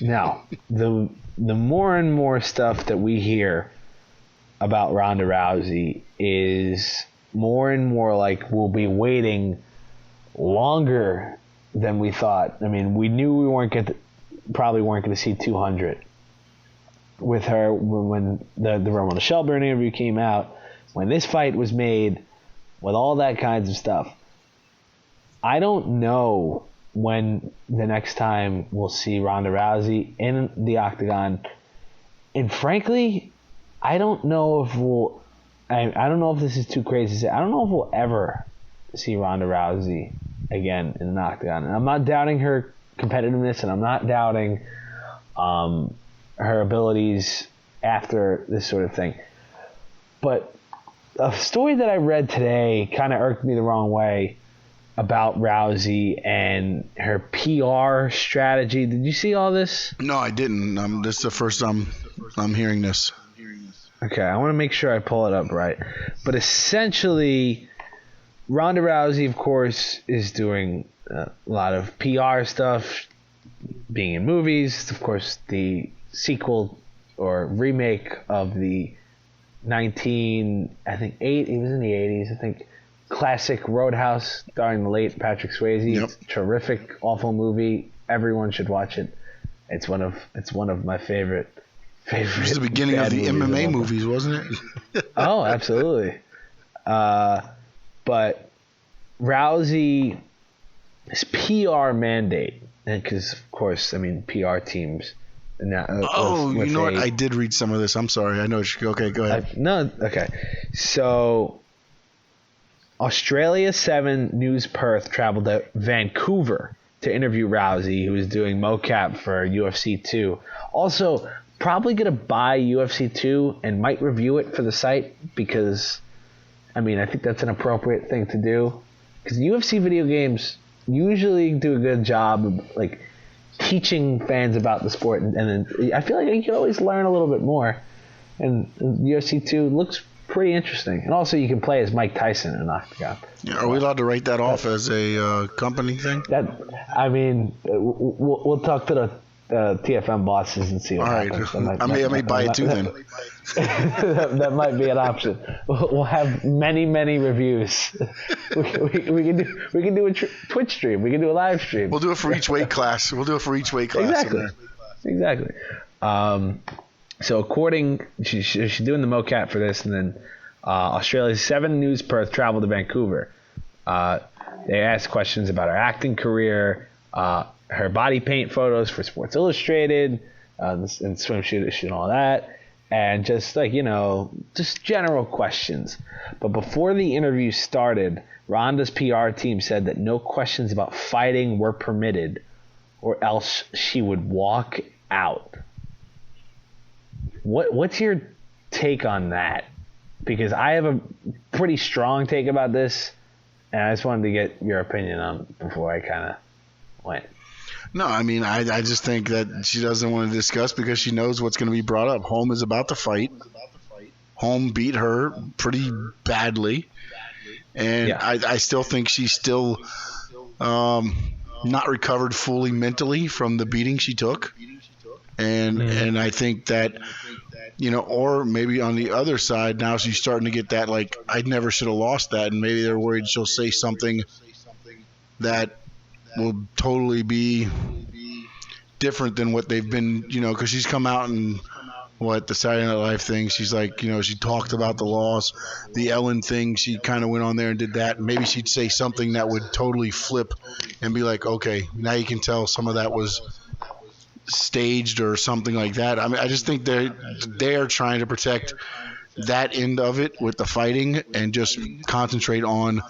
Now, the more and more stuff that we hear about Ronda Rousey is more and more like we'll be waiting longer than we thought. I mean, we knew we probably weren't going to see 200 with her when the Ramona Shelburne interview came out, when this fight was made, with all that kinds of stuff. I don't know when the next time we'll see Ronda Rousey in the octagon, and frankly, I don't know if I don't know if this is too crazy to say. I don't know if we'll ever see Ronda Rousey again in an octagon. And I'm not doubting her competitiveness, and I'm not doubting her abilities after this sort of thing. But a story that I read today kind of irked me the wrong way about Rousey and her PR strategy. Did you see all this? No, I didn't. This is the first time I'm hearing this. Okay, I want to make sure I pull it up right. But essentially, Ronda Rousey, of course, is doing a lot of PR stuff, being in movies. Of course, the sequel or remake of the it was in the 80s, I think, classic Roadhouse starring the late Patrick Swayze. Yep. Terrific, awful movie. Everyone should watch it. It's one of my favorite. It was the beginning of the MMA movies, wasn't it? Oh, absolutely. But Rousey's PR mandate, because of course, I mean, PR teams. What? I did read some of this. I'm sorry. I know. Okay, go ahead. Okay. So, Australia 7 News Perth traveled to Vancouver to interview Rousey, who was doing mocap for UFC 2. Also, probably going to buy UFC 2 and might review it for the site because, I mean, I think that's an appropriate thing to do. Because UFC video games usually do a good job of, like, teaching fans about the sport, and then I feel like you can always learn a little bit more. And UFC 2 looks pretty interesting, and also you can play as Mike Tyson in an octagon. Yeah, are we allowed to write that off as a company thing? We'll talk to the TFM bosses and see what happens. I may buy it too then. That might be an option. We'll have many reviews. We can do a Twitch stream. We can do a live stream. We'll do it for each weight class. Exactly. So she's doing the mocap for this, and then Australia's 7 News Perth traveled to Vancouver. They asked questions about her acting career, her body paint photos for Sports Illustrated, and swimsuit issue and all that, and just just general questions. But before the interview started, Ronda's PR team said that no questions about fighting were permitted, or else she would walk out. What's your take on that? Because I have a pretty strong take about this, and I just wanted to get your opinion on it before I kind of went. No, I mean, I just think that she doesn't want to discuss because she knows what's going to be brought up. Holm is about to fight. Holm beat her pretty badly. And yeah. I still think she's still not recovered fully mentally from the beating she took. And I think that, or maybe on the other side, now she's starting to get that, like, I never should have lost that. And maybe they're worried she'll say something that will totally be different than what they've been, because she's come out and the Saturday Night Live thing. She's like, she talked about the loss, the Ellen thing. She kind of went on there and did that. Maybe she'd say something that would totally flip and be like, okay, now you can tell some of that was staged or something like that. I mean, I just think they are trying to protect that end of it with the fighting and just concentrate on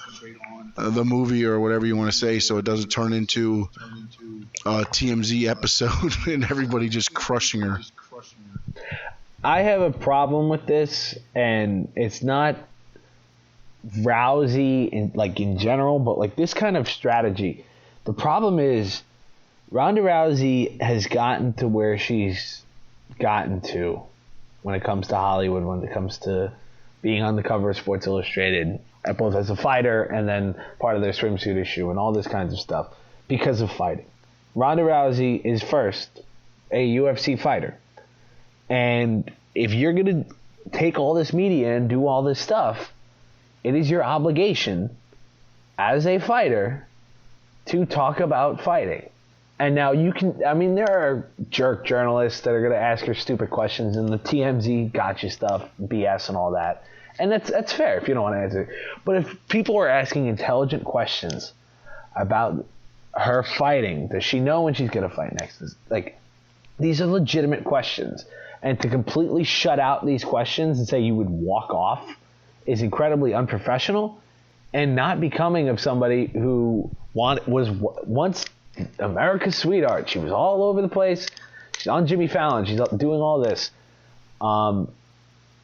the movie or whatever you want to say, so it doesn't turn into a TMZ episode and everybody just crushing her. I have a problem with this, and it's not Rousey in general, but like this kind of strategy. The problem is Ronda Rousey has gotten to where she's gotten to when it comes to Hollywood, when it comes to being on the cover of Sports Illustrated, both as a fighter and then part of their swimsuit issue and all this kinds of stuff because of fighting. Ronda Rousey is first a UFC fighter. And if you're going to take all this media and do all this stuff, it is your obligation as a fighter to talk about fighting. And now there are jerk journalists that are going to ask her stupid questions and the TMZ gotcha stuff, BS and all that. And that's fair if you don't want to answer. But if people are asking intelligent questions about her fighting, does she know when she's going to fight next? These are legitimate questions. And to completely shut out these questions and say you would walk off is incredibly unprofessional and not becoming of somebody who was once America's sweetheart. She was all over the place. She's on Jimmy Fallon. She's doing all this.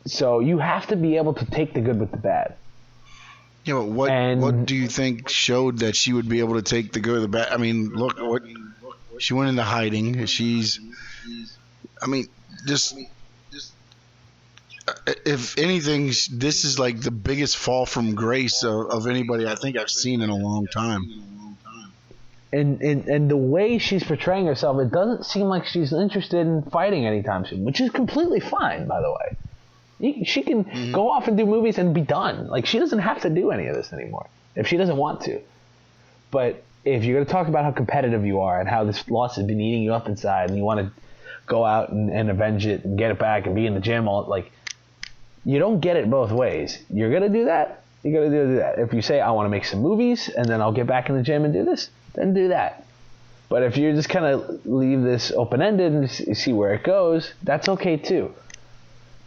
So you have to be able to take the good with the bad. Yeah, but what do you think showed that she would be able to take the good or the bad? I mean, look, she went into hiding. If anything, this is like the biggest fall from grace of anybody I think I've seen in a long time. And the way she's portraying herself, it doesn't seem like she's interested in fighting anytime soon, which is completely fine, by the way. She can go off and do movies and be done. Like, she doesn't have to do any of this anymore if she doesn't want to. But if you're going to talk about how competitive you are and how this loss has been eating you up inside and you want to go out and avenge it and get it back and be in the gym, you don't get it both ways. You're going to do that, you got to do that. If you say, I want to make some movies and then I'll get back in the gym and do this, then do that. But if you just kind of leave this open-ended and see where it goes, that's okay too.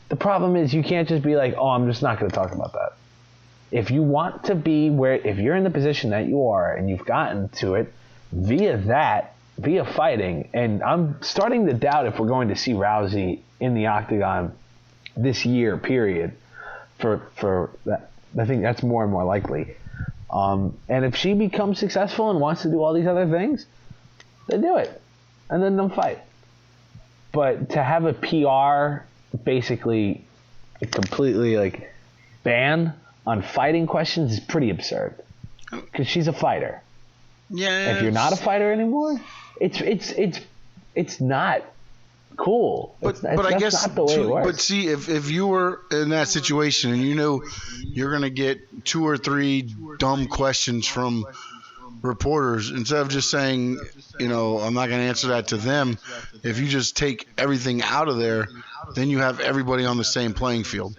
The problem is you can't just be like, oh, I'm just not going to talk about that. If you want to be if you're in the position that you are and you've gotten to it via fighting, and I'm starting to doubt if we're going to see Rousey in the octagon this year, period, for that. I think that's more and more likely. And if she becomes successful and wants to do all these other things, then do it. And then they'll fight. But to have a PR basically completely ban on fighting questions is pretty absurd. Because she's a fighter. Yeah. If you're not a fighter anymore, it's not cool. But I guess not the way it works. But see, if you were in that situation and you know you're gonna get 2 or 3 dumb questions from reporters, instead of just saying, I'm not gonna answer that to them, if you just take everything out of there, then you have everybody on the same playing field.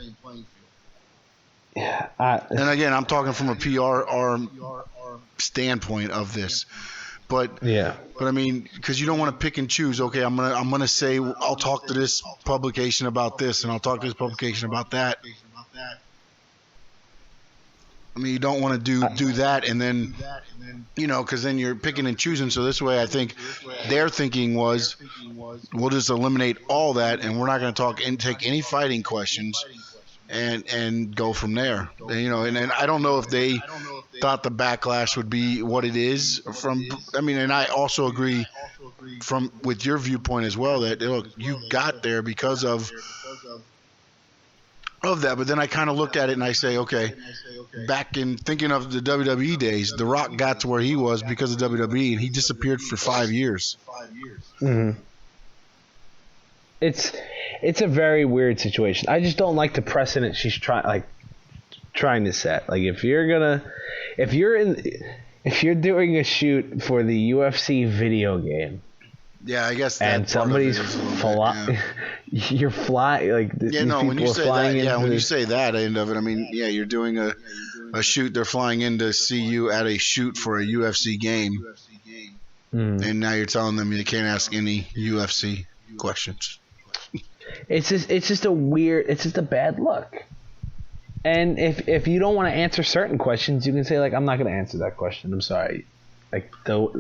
Yeah. And again, I'm talking from a PR standpoint of this. But I mean, because you don't want to pick and choose. Okay, I'm gonna say I'll talk to this publication about this, and I'll talk to this publication about that. I mean, you don't want to do that, and then because then you're picking and choosing. So this way, I think their thinking was, we'll just eliminate all that, and we're not going to talk and take any fighting questions, and go from there. And I don't know if they thought the backlash would be what it is and I also agree with your viewpoint as well that, look, you got there because of of that. But then I kind of looked at it and I say, okay, back in thinking of the WWE days, The Rock got to where he was because of WWE, and he disappeared for 5 years. Mm-hmm. It's a very weird situation. I just don't like the precedent she's trying to set. Like if you're doing a shoot for the UFC video game. Yeah, I guess that and somebody's you're flying like yeah. No, when you say that, when you say that end of it, I mean, yeah, you're doing a shoot. They're flying in to see you at a shoot for a UFC game, and now you're telling them you can't ask any UFC questions. It's just a bad look. And if you don't want to answer certain questions, you can say like, I'm not going to answer that question. I'm sorry. I don't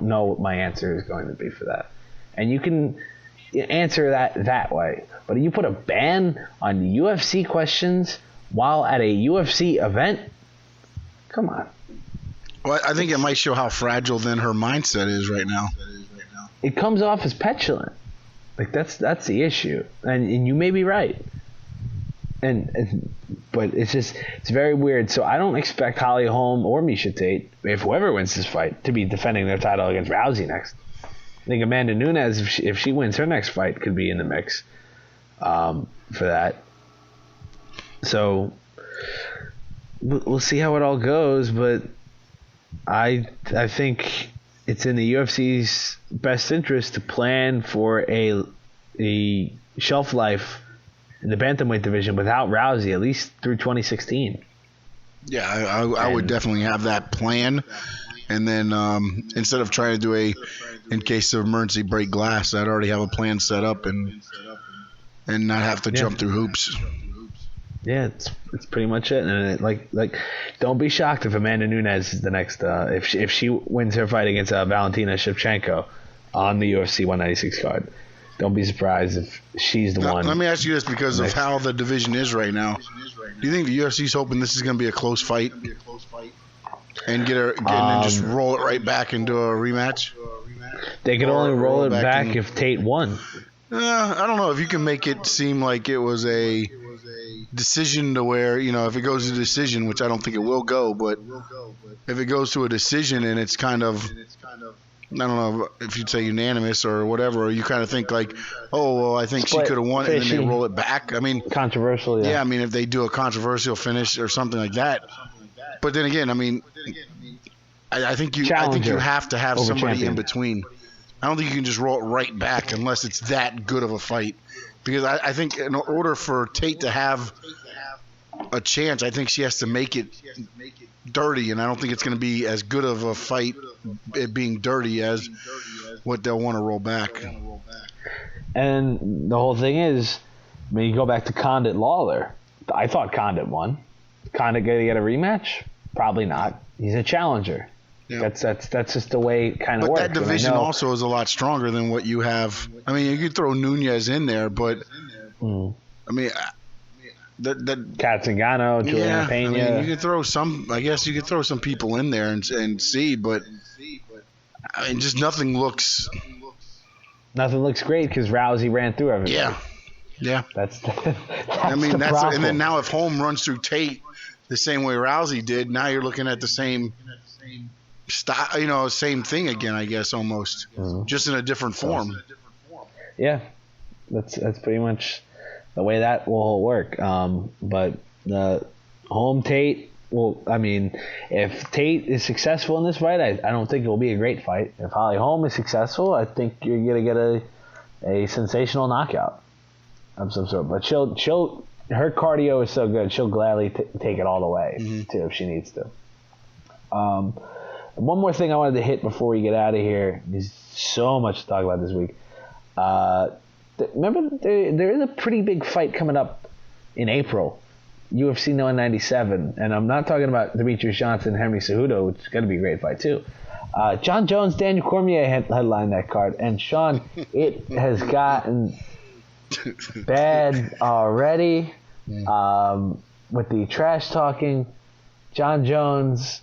know what my answer is going to be for that. And you can answer that way. But if you put a ban on UFC questions while at a UFC event, come on. Well, I think it might show how fragile then her mindset is right now. It comes off as petulant. Like that's the issue. And you may be right. But it's very weird. So I don't expect Holly Holm or Miesha Tate, if whoever wins this fight, to be defending their title against Rousey next. I think Amanda Nunes, if she wins her next fight, could be in the mix for that. So we'll see how it all goes. But I think it's in the UFC's best interest to plan for a shelf life in the bantamweight division without Rousey, at least through 2016. Yeah, I would definitely have that plan. And then instead of trying to do in case of emergency, break glass, I'd already have a plan set up and not have to jump through hoops. Yeah, it's pretty much it. And like don't be shocked if Amanda Nunes is the next if she wins her fight against Valentina Shevchenko on the UFC 196 card. Don't be surprised if she's the one. Let me ask you this, because of how the division is right now. Do you think the UFC's hoping this is going to be a close fight and and just roll it right back into a rematch? They could only roll it back if Tate won. I don't know if you can make it seem like it was a decision to where, if it goes to decision, which I don't think it will go, but if it goes to a decision and it's kind of, I don't know if you'd say unanimous or whatever, or you kind of think like, oh, well, I think she could have won, and then they roll it back. I mean, controversial, yeah. I mean, if they do a controversial finish or something like that. But then again, I mean, I think you have to have somebody in between. I don't think you can just roll it right back unless it's that good of a fight. Because I think in order for Tate to have a chance, I think she has to make it dirty, and I don't think it's going to be as good of a fight, it being dirty, as what they'll want to roll back. And the whole thing is, I mean, you go back to Condit Lawler. I thought Condit won. Condit going to get a rematch? Probably not. He's a challenger. Yeah. That's just the way it kind of works. But that division also is a lot stronger than what you have. I mean, you could throw Nunes in there, but I mean, Katzengano, Juliana Pena. I mean, you could throw some. I guess you could throw some people in there and see, but I mean, just nothing looks great because Rousey ran through everything. Yeah. That's the problem. And then now if Holm runs through Tate the same way Rousey did, now you're looking at the same style, same thing again, I guess, almost, just in a different form. Yeah, that's pretty much the way that will work. But the Holm Tate, well, I mean, if Tate is successful in this fight, I don't think it will be a great fight. If Holly Holm is successful, I think you're gonna get a sensational knockout of some sort. But her cardio is so good, she'll gladly take it all the way too if she needs to. One more thing I wanted to hit before we get out of here. There's so much to talk about this week. Remember, there is a pretty big fight coming up in April, UFC 197, and I'm not talking about Demetrius Johnson, Henry Cejudo, which is going to be a great fight too. John Jones, Daniel Cormier headlined that card, and Sean, it has gotten bad already with the trash talking. John Jones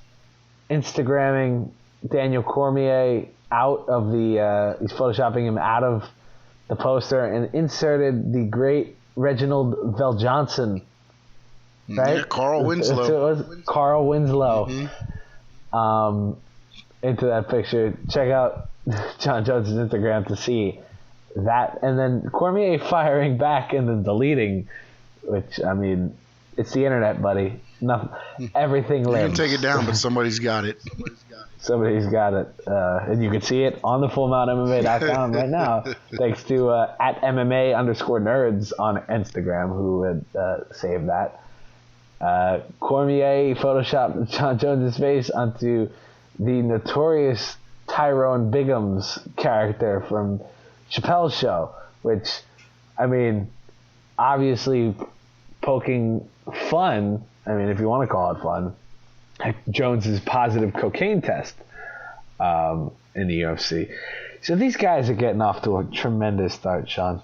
Instagramming Daniel Cormier out of he's photoshopping him out of the poster and inserted the great Reginald Vel Johnson, right? Yeah, Carl Winslow. Carl Winslow. Into that picture. Check out John Jones' Instagram to see that. And then Cormier firing back and then deleting, which, I mean, it's the internet, buddy. Nothing, everything lives. You can take it down, but somebody's got it. Somebody's got it. And you can see it on the fullmountmma.com right now, thanks to at MMA_nerds on Instagram, who had saved that. Cormier photoshopped John Jones' face onto the notorious Tyrone Bigham's character from Chappelle's Show, which, I mean, obviously poking fun, I mean, if you want to call it fun, Jones's positive cocaine test in the UFC. So these guys are getting off to a tremendous start, Sean.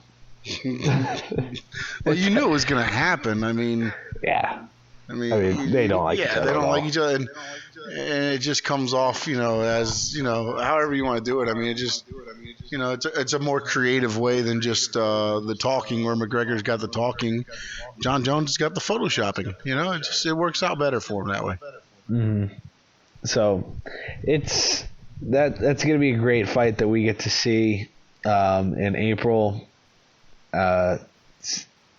Well, you knew it was going to happen. I mean, they don't like each other. They don't like each other. And it just comes off, as, however you want to do it. I mean, it just, it's a more creative way than just the talking, where McGregor's got the talking. John Jones has got the photoshopping. It works out better for him that way. Mm-hmm. So that's going to be a great fight that we get to see in April. And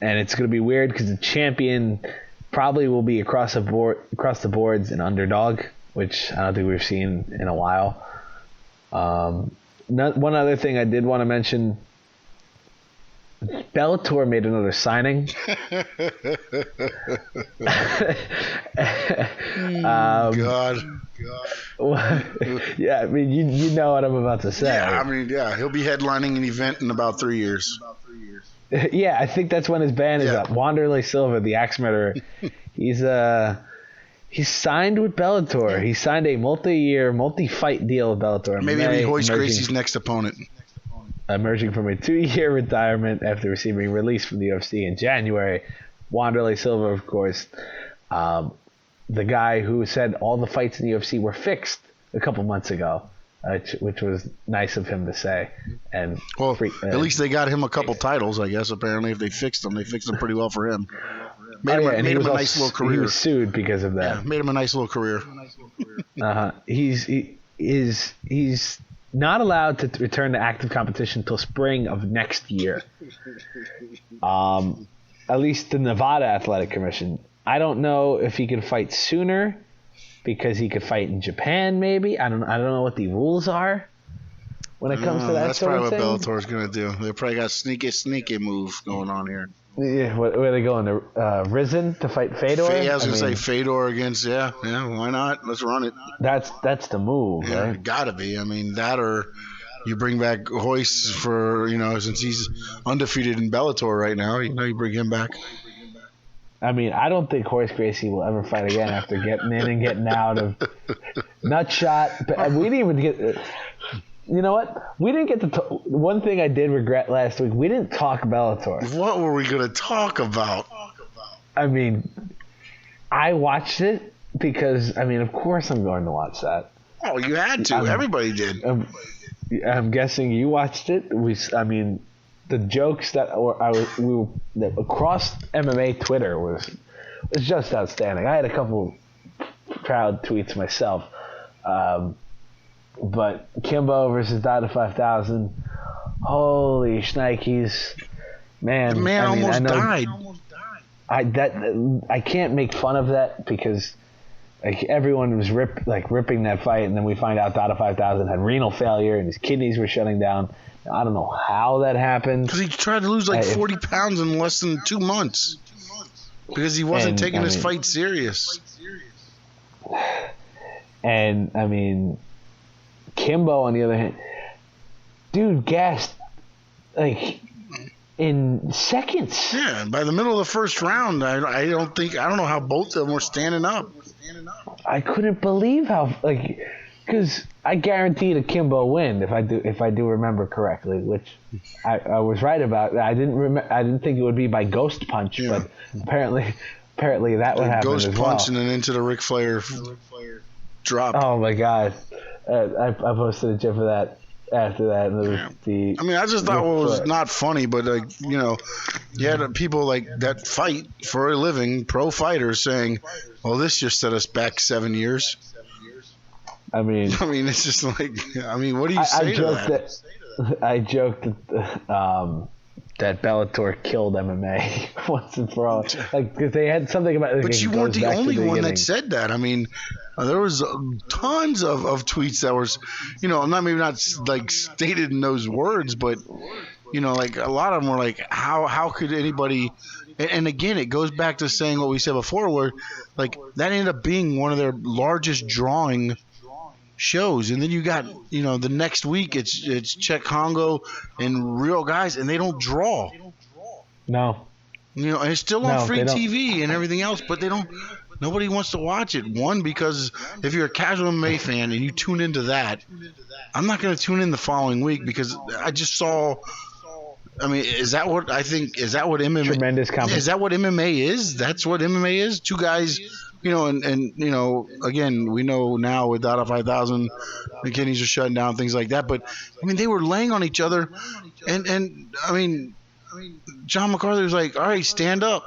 it's going to be weird because the champion probably will be across the boards an underdog, which I don't think we've seen in a while. One other thing I did want to mention, Bellator made another signing. God. Yeah, I mean, you know what I'm about to say. Yeah, I mean, he'll be headlining an event in about 3 years. Yeah, I think that's when his ban is up. Wanderlei Silva, the axe murderer, he's signed with Bellator. He signed a multi-year, multi-fight deal with Bellator. Maybe he'll be Royce Gracie's next opponent. Emerging from a 2-year retirement after receiving release from the UFC in January. Wanderlei Silva, of course, the guy who said all the fights in the UFC were fixed a couple months ago. Which was nice of him to say. And at least they got him a couple titles, I guess. Apparently, if they fixed them pretty well for him. Made him a nice little career. He was sued because of that. Yeah, made him a nice little career. He's not allowed to return to active competition until spring of next year. At least the Nevada Athletic Commission. I don't know if he can fight sooner, because he could fight in Japan, maybe. I don't know what the rules are when it comes to that sort of thing. That's probably what Bellator's going to do. They probably got sneaky moves going on here. Yeah, where are they going? To Risen to fight Fedor? Yeah, I was going to say Fedor against, yeah, why not? Let's run it. That's the move, right? Got to be. I mean, that or you bring back Royce for, since he's undefeated in Bellator right now, you bring him back. I mean, I don't think Royce Gracie will ever fight again after getting in and getting out of Nutshot. But we didn't even get. You know what? We didn't get to. One thing I did regret last week: we didn't talk Bellator. What were we going to talk about? I mean, I watched it because, I mean, of course I'm going to watch that. Oh, you had to. Everybody did. I'm guessing you watched it. The jokes that across MMA Twitter was just outstanding. I had a couple proud tweets myself. But Kimbo versus Dada 5000, holy shnikes. Man, the man almost died. I can't make fun of that because everyone was ripping that fight, and then we find out Dada 5000 had renal failure and his kidneys were shutting down. I don't know how that happened. Because he tried to lose 40 pounds in less than 2 months. Because he wasn't taking his fight serious. And, I mean, Kimbo, on the other hand, dude gassed, in seconds. Yeah, by the middle of the first round, I don't know how both of them were standing up. I couldn't believe how, because I guaranteed a Kimbo win if I do remember correctly, which I was right about. I didn't think it would be by ghost punch, but apparently that would happen as well. Ghost punch and then into the Ric Flair drop. Oh my God, I posted a gif of that. after that. And I mean, I just thought what was not funny, but you had people like that fight for a living, pro fighters saying, "Well, this just set us back 7 years." I mean, it's just like, what do you say to that? I joked that Bellator killed MMA once and for all. Because they had something about. But you weren't the only one that said that. I mean, there was tons of tweets that was, not like stated in those words, but like a lot of them were like, how could anybody? And again, it goes back to saying what we said before, where like that ended up being one of their largest drawing shows, and then you got the next week it's Czech Congo and real guys, and they don't draw. No. And it's still on free TV and everything else, but nobody wants to watch it. One, because if you're a casual MMA fan and you tune into that, I'm not going to tune in the following week because I just saw. I mean, is that what MMA? Tremendous competition. Is that what MMA is? That's what MMA is. Two guys. And again, we know now with Dada 5000, the kidneys are shutting down, things like that. But I mean, they were laying on each other, and I mean, John McCarthy was like, "All right, stand up,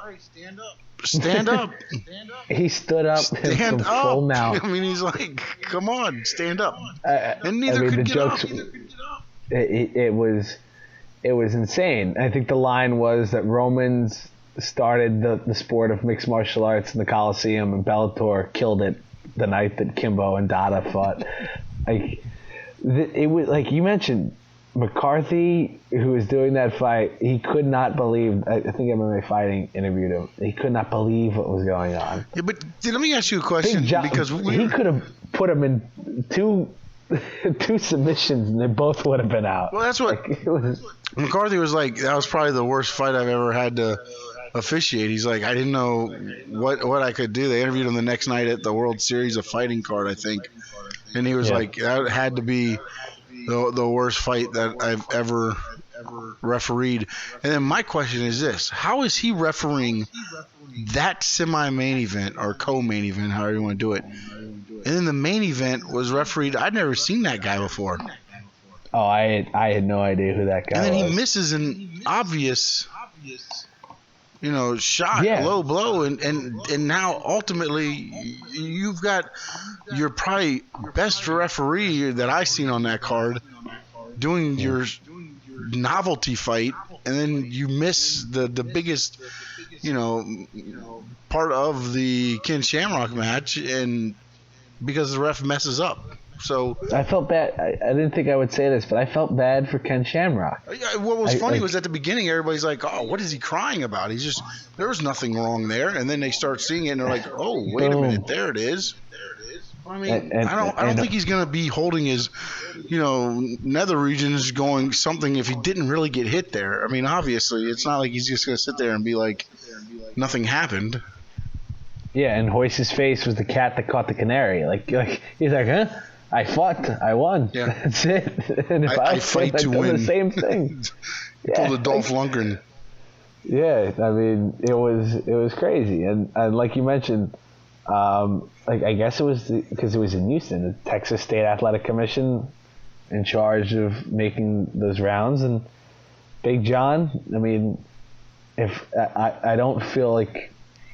stand up." He stood up, stand up. Full mouth. I mean, he's like, "Come on, stand up," and neither could get up. It was insane. I think the line was that Romans started the sport of mixed martial arts in the Coliseum, and Bellator killed it the night that Kimbo and Dada fought. It was like you mentioned, McCarthy, who was doing that fight, he could not believe. I think MMA Fighting interviewed him. He could not believe what was going on. Yeah, but let me ask you a question, because he could have put him in two submissions and they both would have been out. Well, that's what McCarthy was like. That was probably the worst fight I've ever had to officiate. He's like, I didn't know what I could do. They interviewed him the next night at the World Series of Fighting card, I think, and he was like, that had to be the worst fight that I've ever refereed. And then my question is this: how is he refereeing that semi-main event or co-main event, however you want to do it? And then the main event was refereed. I'd never seen that guy before. Oh, I had no idea who that guy was. And then he misses an obvious shot, low blow, and now ultimately you've got your probably best referee that I've seen on that card doing your novelty fight, and then you miss the biggest part of the Ken Shamrock match, and because the ref messes up. So I felt bad. I didn't think I would say this, but I felt bad for Ken Shamrock. What was funny was at the beginning, everybody's like, "Oh, what is he crying about?" There was nothing wrong there, and then they start seeing it, and they're like, "Oh, wait a minute, there it is." I mean, I don't think he's going to be holding his, nether regions going something if he didn't really get hit there. I mean, obviously, it's not like he's just going to sit there and be like, nothing happened. Yeah, and Hoist's face was the cat that caught the canary. Like he's like, huh? I fought. I won. Yeah. That's it. And if I fight to win. The same thing. Pulled a Dolph Lundgren. Yeah, I mean, it was crazy, and like you mentioned, I guess it was because it was in Houston, the Texas State Athletic Commission in charge of making those rounds, and Big John. I mean, if I don't feel like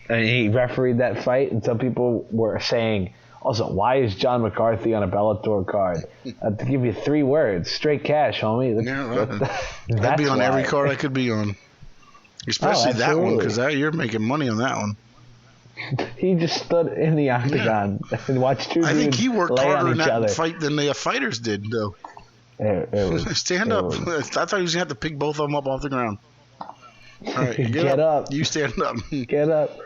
he refereed that fight, and some people were saying, also, why is John McCarthy on a Bellator card? To give you 3 words, straight cash, homie. I'd be on every card I could be on, especially that one, because you're making money on that one. He just stood in the octagon and watched 2 dudes. I think he worked harder in that other. fight than the fighters did, though. Stand up. I thought he was going to have to pick both of them up off the ground. All right, get up. You stand up. Get up.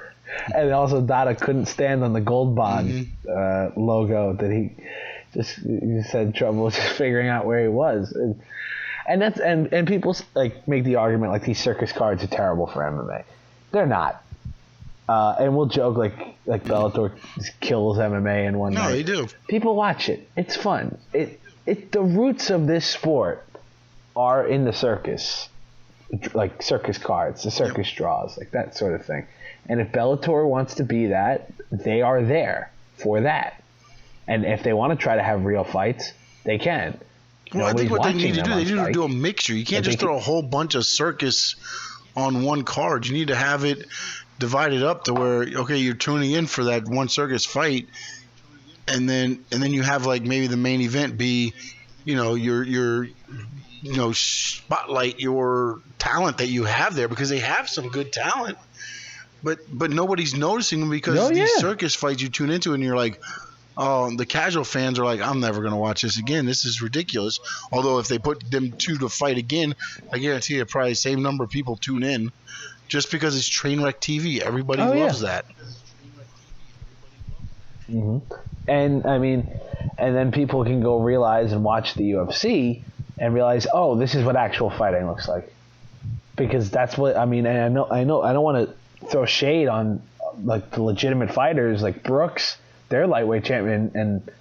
And also, Dada couldn't stand on the Gold Bond logo that he just had trouble just figuring out where he was. And people make the argument like these circus cards are terrible for MMA. They're not. And we'll joke like Bellator kills MMA in one night. No, they do. People watch it. It's fun. The roots of this sport are in the circus, like circus cards, the circus draws, like that sort of thing. And if Bellator wants to be that, they are there for that. And if they want to try to have real fights, they can. Well, I think what they need to do, they need to Spike. do a mixture. You can't just throw a whole bunch of circus on one card. You need to have it divided up to where, okay, you're tuning in for that one circus fight, and then you have like maybe the main event be, your spotlight your talent that you have there, because they have some good talent, but nobody's noticing them because these circus fights you tune into and you're like, oh, the casual fans are like, I'm never going to watch this again. This is ridiculous. Although if they put them two to fight again, I guarantee you probably the same number of people tune in just because it's train wreck TV. Everybody loves that. Mm-hmm. And I mean, and then people can go realize and watch the UFC and realize, oh, this is what actual fighting looks like. Because that's what, I mean, and I know I don't want to throw shade on like the legitimate fighters like Brooks, their lightweight champion, and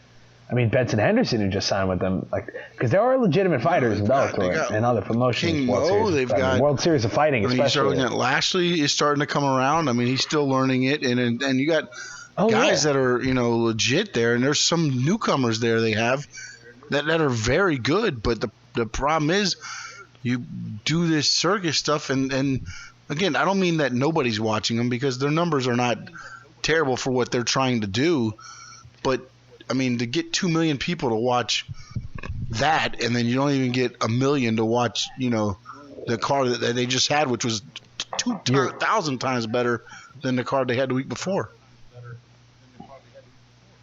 I mean Benson Henderson, who just signed with them, like, because there are legitimate fighters in Bellator and other promotions. King Mo, they've got World Series of Fighting, I mean, especially. you're starting at Lashley is starting to come around. I mean, he's still learning it, and you got guys that are legit there, and there's some newcomers there they have that are very good. But the problem is, you do this circus stuff, and again, I don't mean that nobody's watching them, because their numbers are not terrible for what they're trying to do, but I mean, to get 2 million people to watch that, and then you don't even get 1 million to watch, the card that they just had, which was 2,000 times better than the card they had the week before.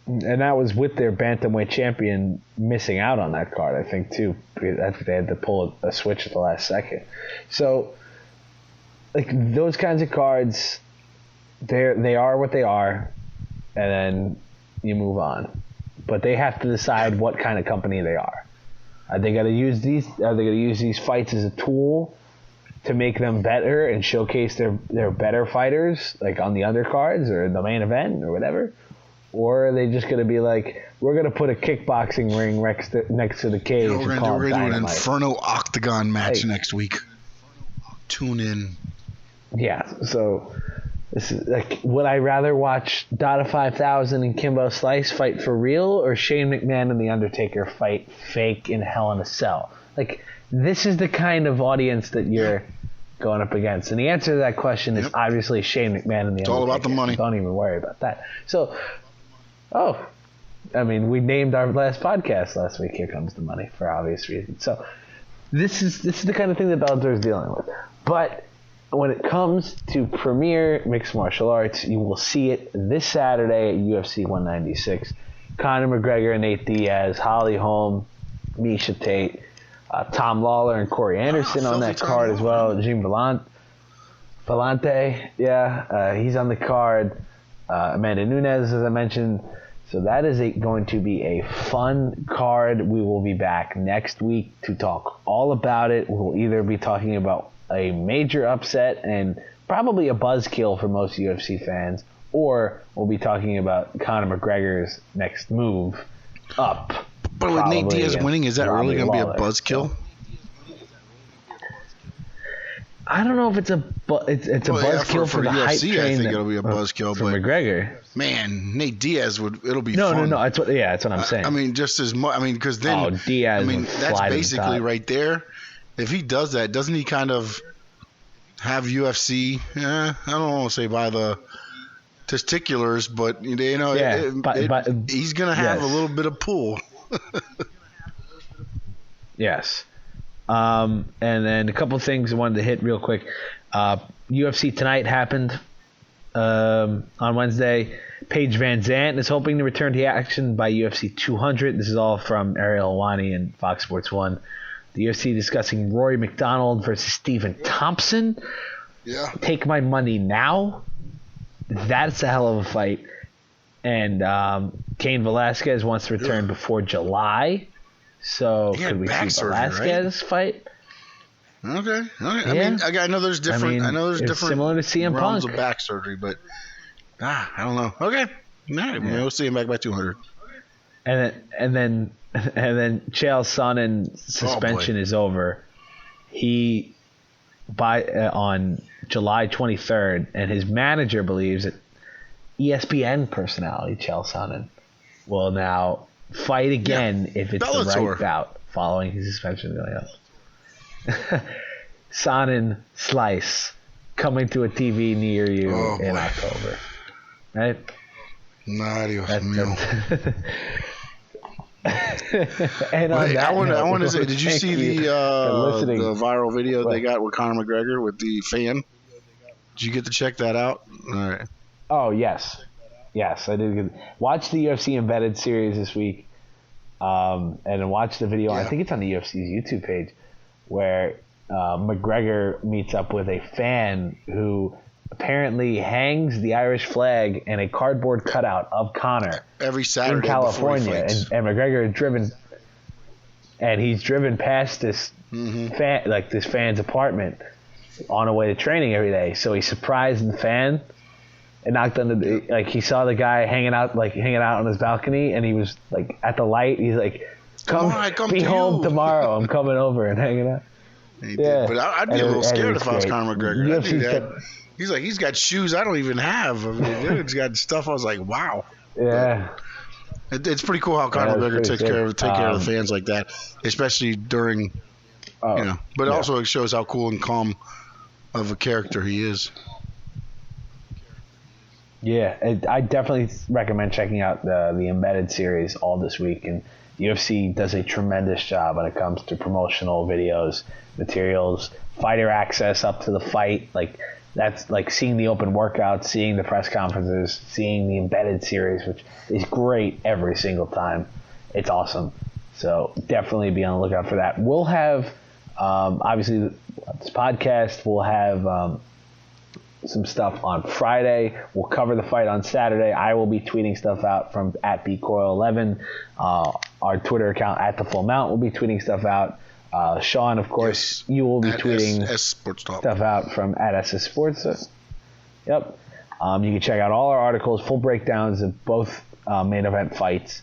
And that was with their bantamweight champion missing out on that card, I think, too. I think they had to pull a switch at the last second. So, like, those kinds of cards, they are what they are, and then you move on. But they have to decide what kind of company they are. Are they going to use these? Are they going to use these fights as a tool to make them better and showcase their better fighters, like on the undercards or the main event or whatever? Or are they just going to be like, we're going to put a kickboxing ring next to the cage? We're going to do an Inferno Octagon match next week. Tune in. Yeah, so this is like, would I rather watch Dada 5000 and Kimbo Slice fight for real, or Shane McMahon and The Undertaker fight fake in Hell in a Cell? Like, this is the kind of audience that you're going up against. And the answer to that question is obviously Shane McMahon and The Undertaker. It's all about the money. Don't even worry about that. So, I mean, we named our last podcast last week, Here Comes the Money, for obvious reasons. So this is the kind of thing that Bellator is dealing with. But when it comes to premier mixed martial arts, you will see it this Saturday at UFC 196. Conor McGregor, Nate Diaz, Holly Holm, Miesha Tate, Tom Lawler and Corey Anderson on that card as well. Jim Vellante, he's on the card. Amanda Nunes, as I mentioned. So that is going to be a fun card. We will be back next week to talk all about it. We'll either be talking about a major upset and probably a buzzkill for most UFC fans, or we'll be talking about Conor McGregor's next move up. But with Nate Diaz winning, is that really going to be a buzzkill? I don't know if it's a buzzkill for the UFC, hype train. I think it'll be a buzzkill for but McGregor. Man, Nate Diaz it'll be no, fun. No, that's what I'm saying. I mean, just as much. I mean, because then Diaz. That's basically right there. If he does that, doesn't he kind of have UFC? I don't want to say by the testiculars, but he's going to have a little bit of pull. Yes. And then a couple things I wanted to hit real quick. UFC Tonight happened on Wednesday. Paige Van Zandt is hoping to return to action by UFC 200. This is all from Ariel Helwani and Fox Sports 1. The UFC discussing Rory McDonald versus Stephen Thompson. Yeah. Take my money now. That's a hell of a fight. And Cain Velasquez wants to return before July. So could we see Velasquez fight? Okay. Yeah. I know there's different. I know there's different similar to CM realms Punk of back surgery, but I don't know. Okay, all right, we'll see him back by 200. And then Chael Sonnen suspension is over. He on July 23rd, and his manager believes that ESPN personality Chael Sonnen will now fight again if it's Bellator. The right bout following his suspension going up. Sonnen Slice coming to a TV near you in October. Right? Nah, Dios mío. And I want to say, did you see the viral video they got with Conor McGregor with the fan? Did you get to check that out? All right. Oh, yes, I did. Watch the UFC Embedded series this week, and watch the video. Yeah. I think it's on the UFC's YouTube page, where McGregor meets up with a fan who apparently hangs the Irish flag and a cardboard cutout of Conor every Saturday in California, and McGregor he's driven past this fan, like this fan's apartment, on the way to training every day. So he surprised the fan and knocked on he saw the guy hanging out on his balcony, and he was like at the light. He's like, come be home tomorrow. I'm coming over and hanging out. He did. But I'd be a little scared if I was Conor McGregor. He's like, he's got shoes I don't even have. I mean, dude's got stuff. I was like, wow. Yeah. It's pretty cool how Conor McGregor takes care of the fans like that, especially during, But also it shows how cool and calm of a character he is. Yeah, I definitely recommend checking out the Embedded series all this week. And UFC does a tremendous job when it comes to promotional videos, materials, fighter access up to the fight. Like, that's like seeing the open workouts, seeing the press conferences, seeing the Embedded series, which is great every single time. It's awesome. So definitely be on the lookout for that. We'll have, obviously, this podcast, we'll have some stuff on Friday. We'll cover the fight on Saturday. I will be tweeting stuff out from @BCoyle11. Our Twitter account @TheFullMount will be tweeting stuff out. Sean, of course, you will be tweeting stuff out from @SS Sports. Yep. You can check out all our articles, full breakdowns of both main event fights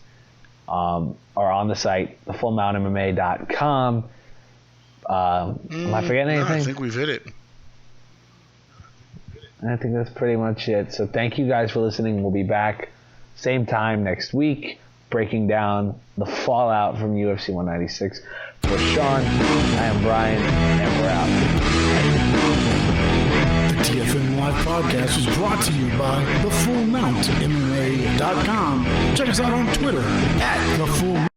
are on the site, thefullmountmma.com. Am I forgetting anything? No, I think we've hit it. I think that's pretty much it. So thank you guys for listening. We'll be back same time next week, breaking down the fallout from UFC 196. For Sean, I am Brian, and we're out. The TFM Live Podcast is brought to you by TheFullMountMMA.com. Check us out on Twitter @TheFullMount.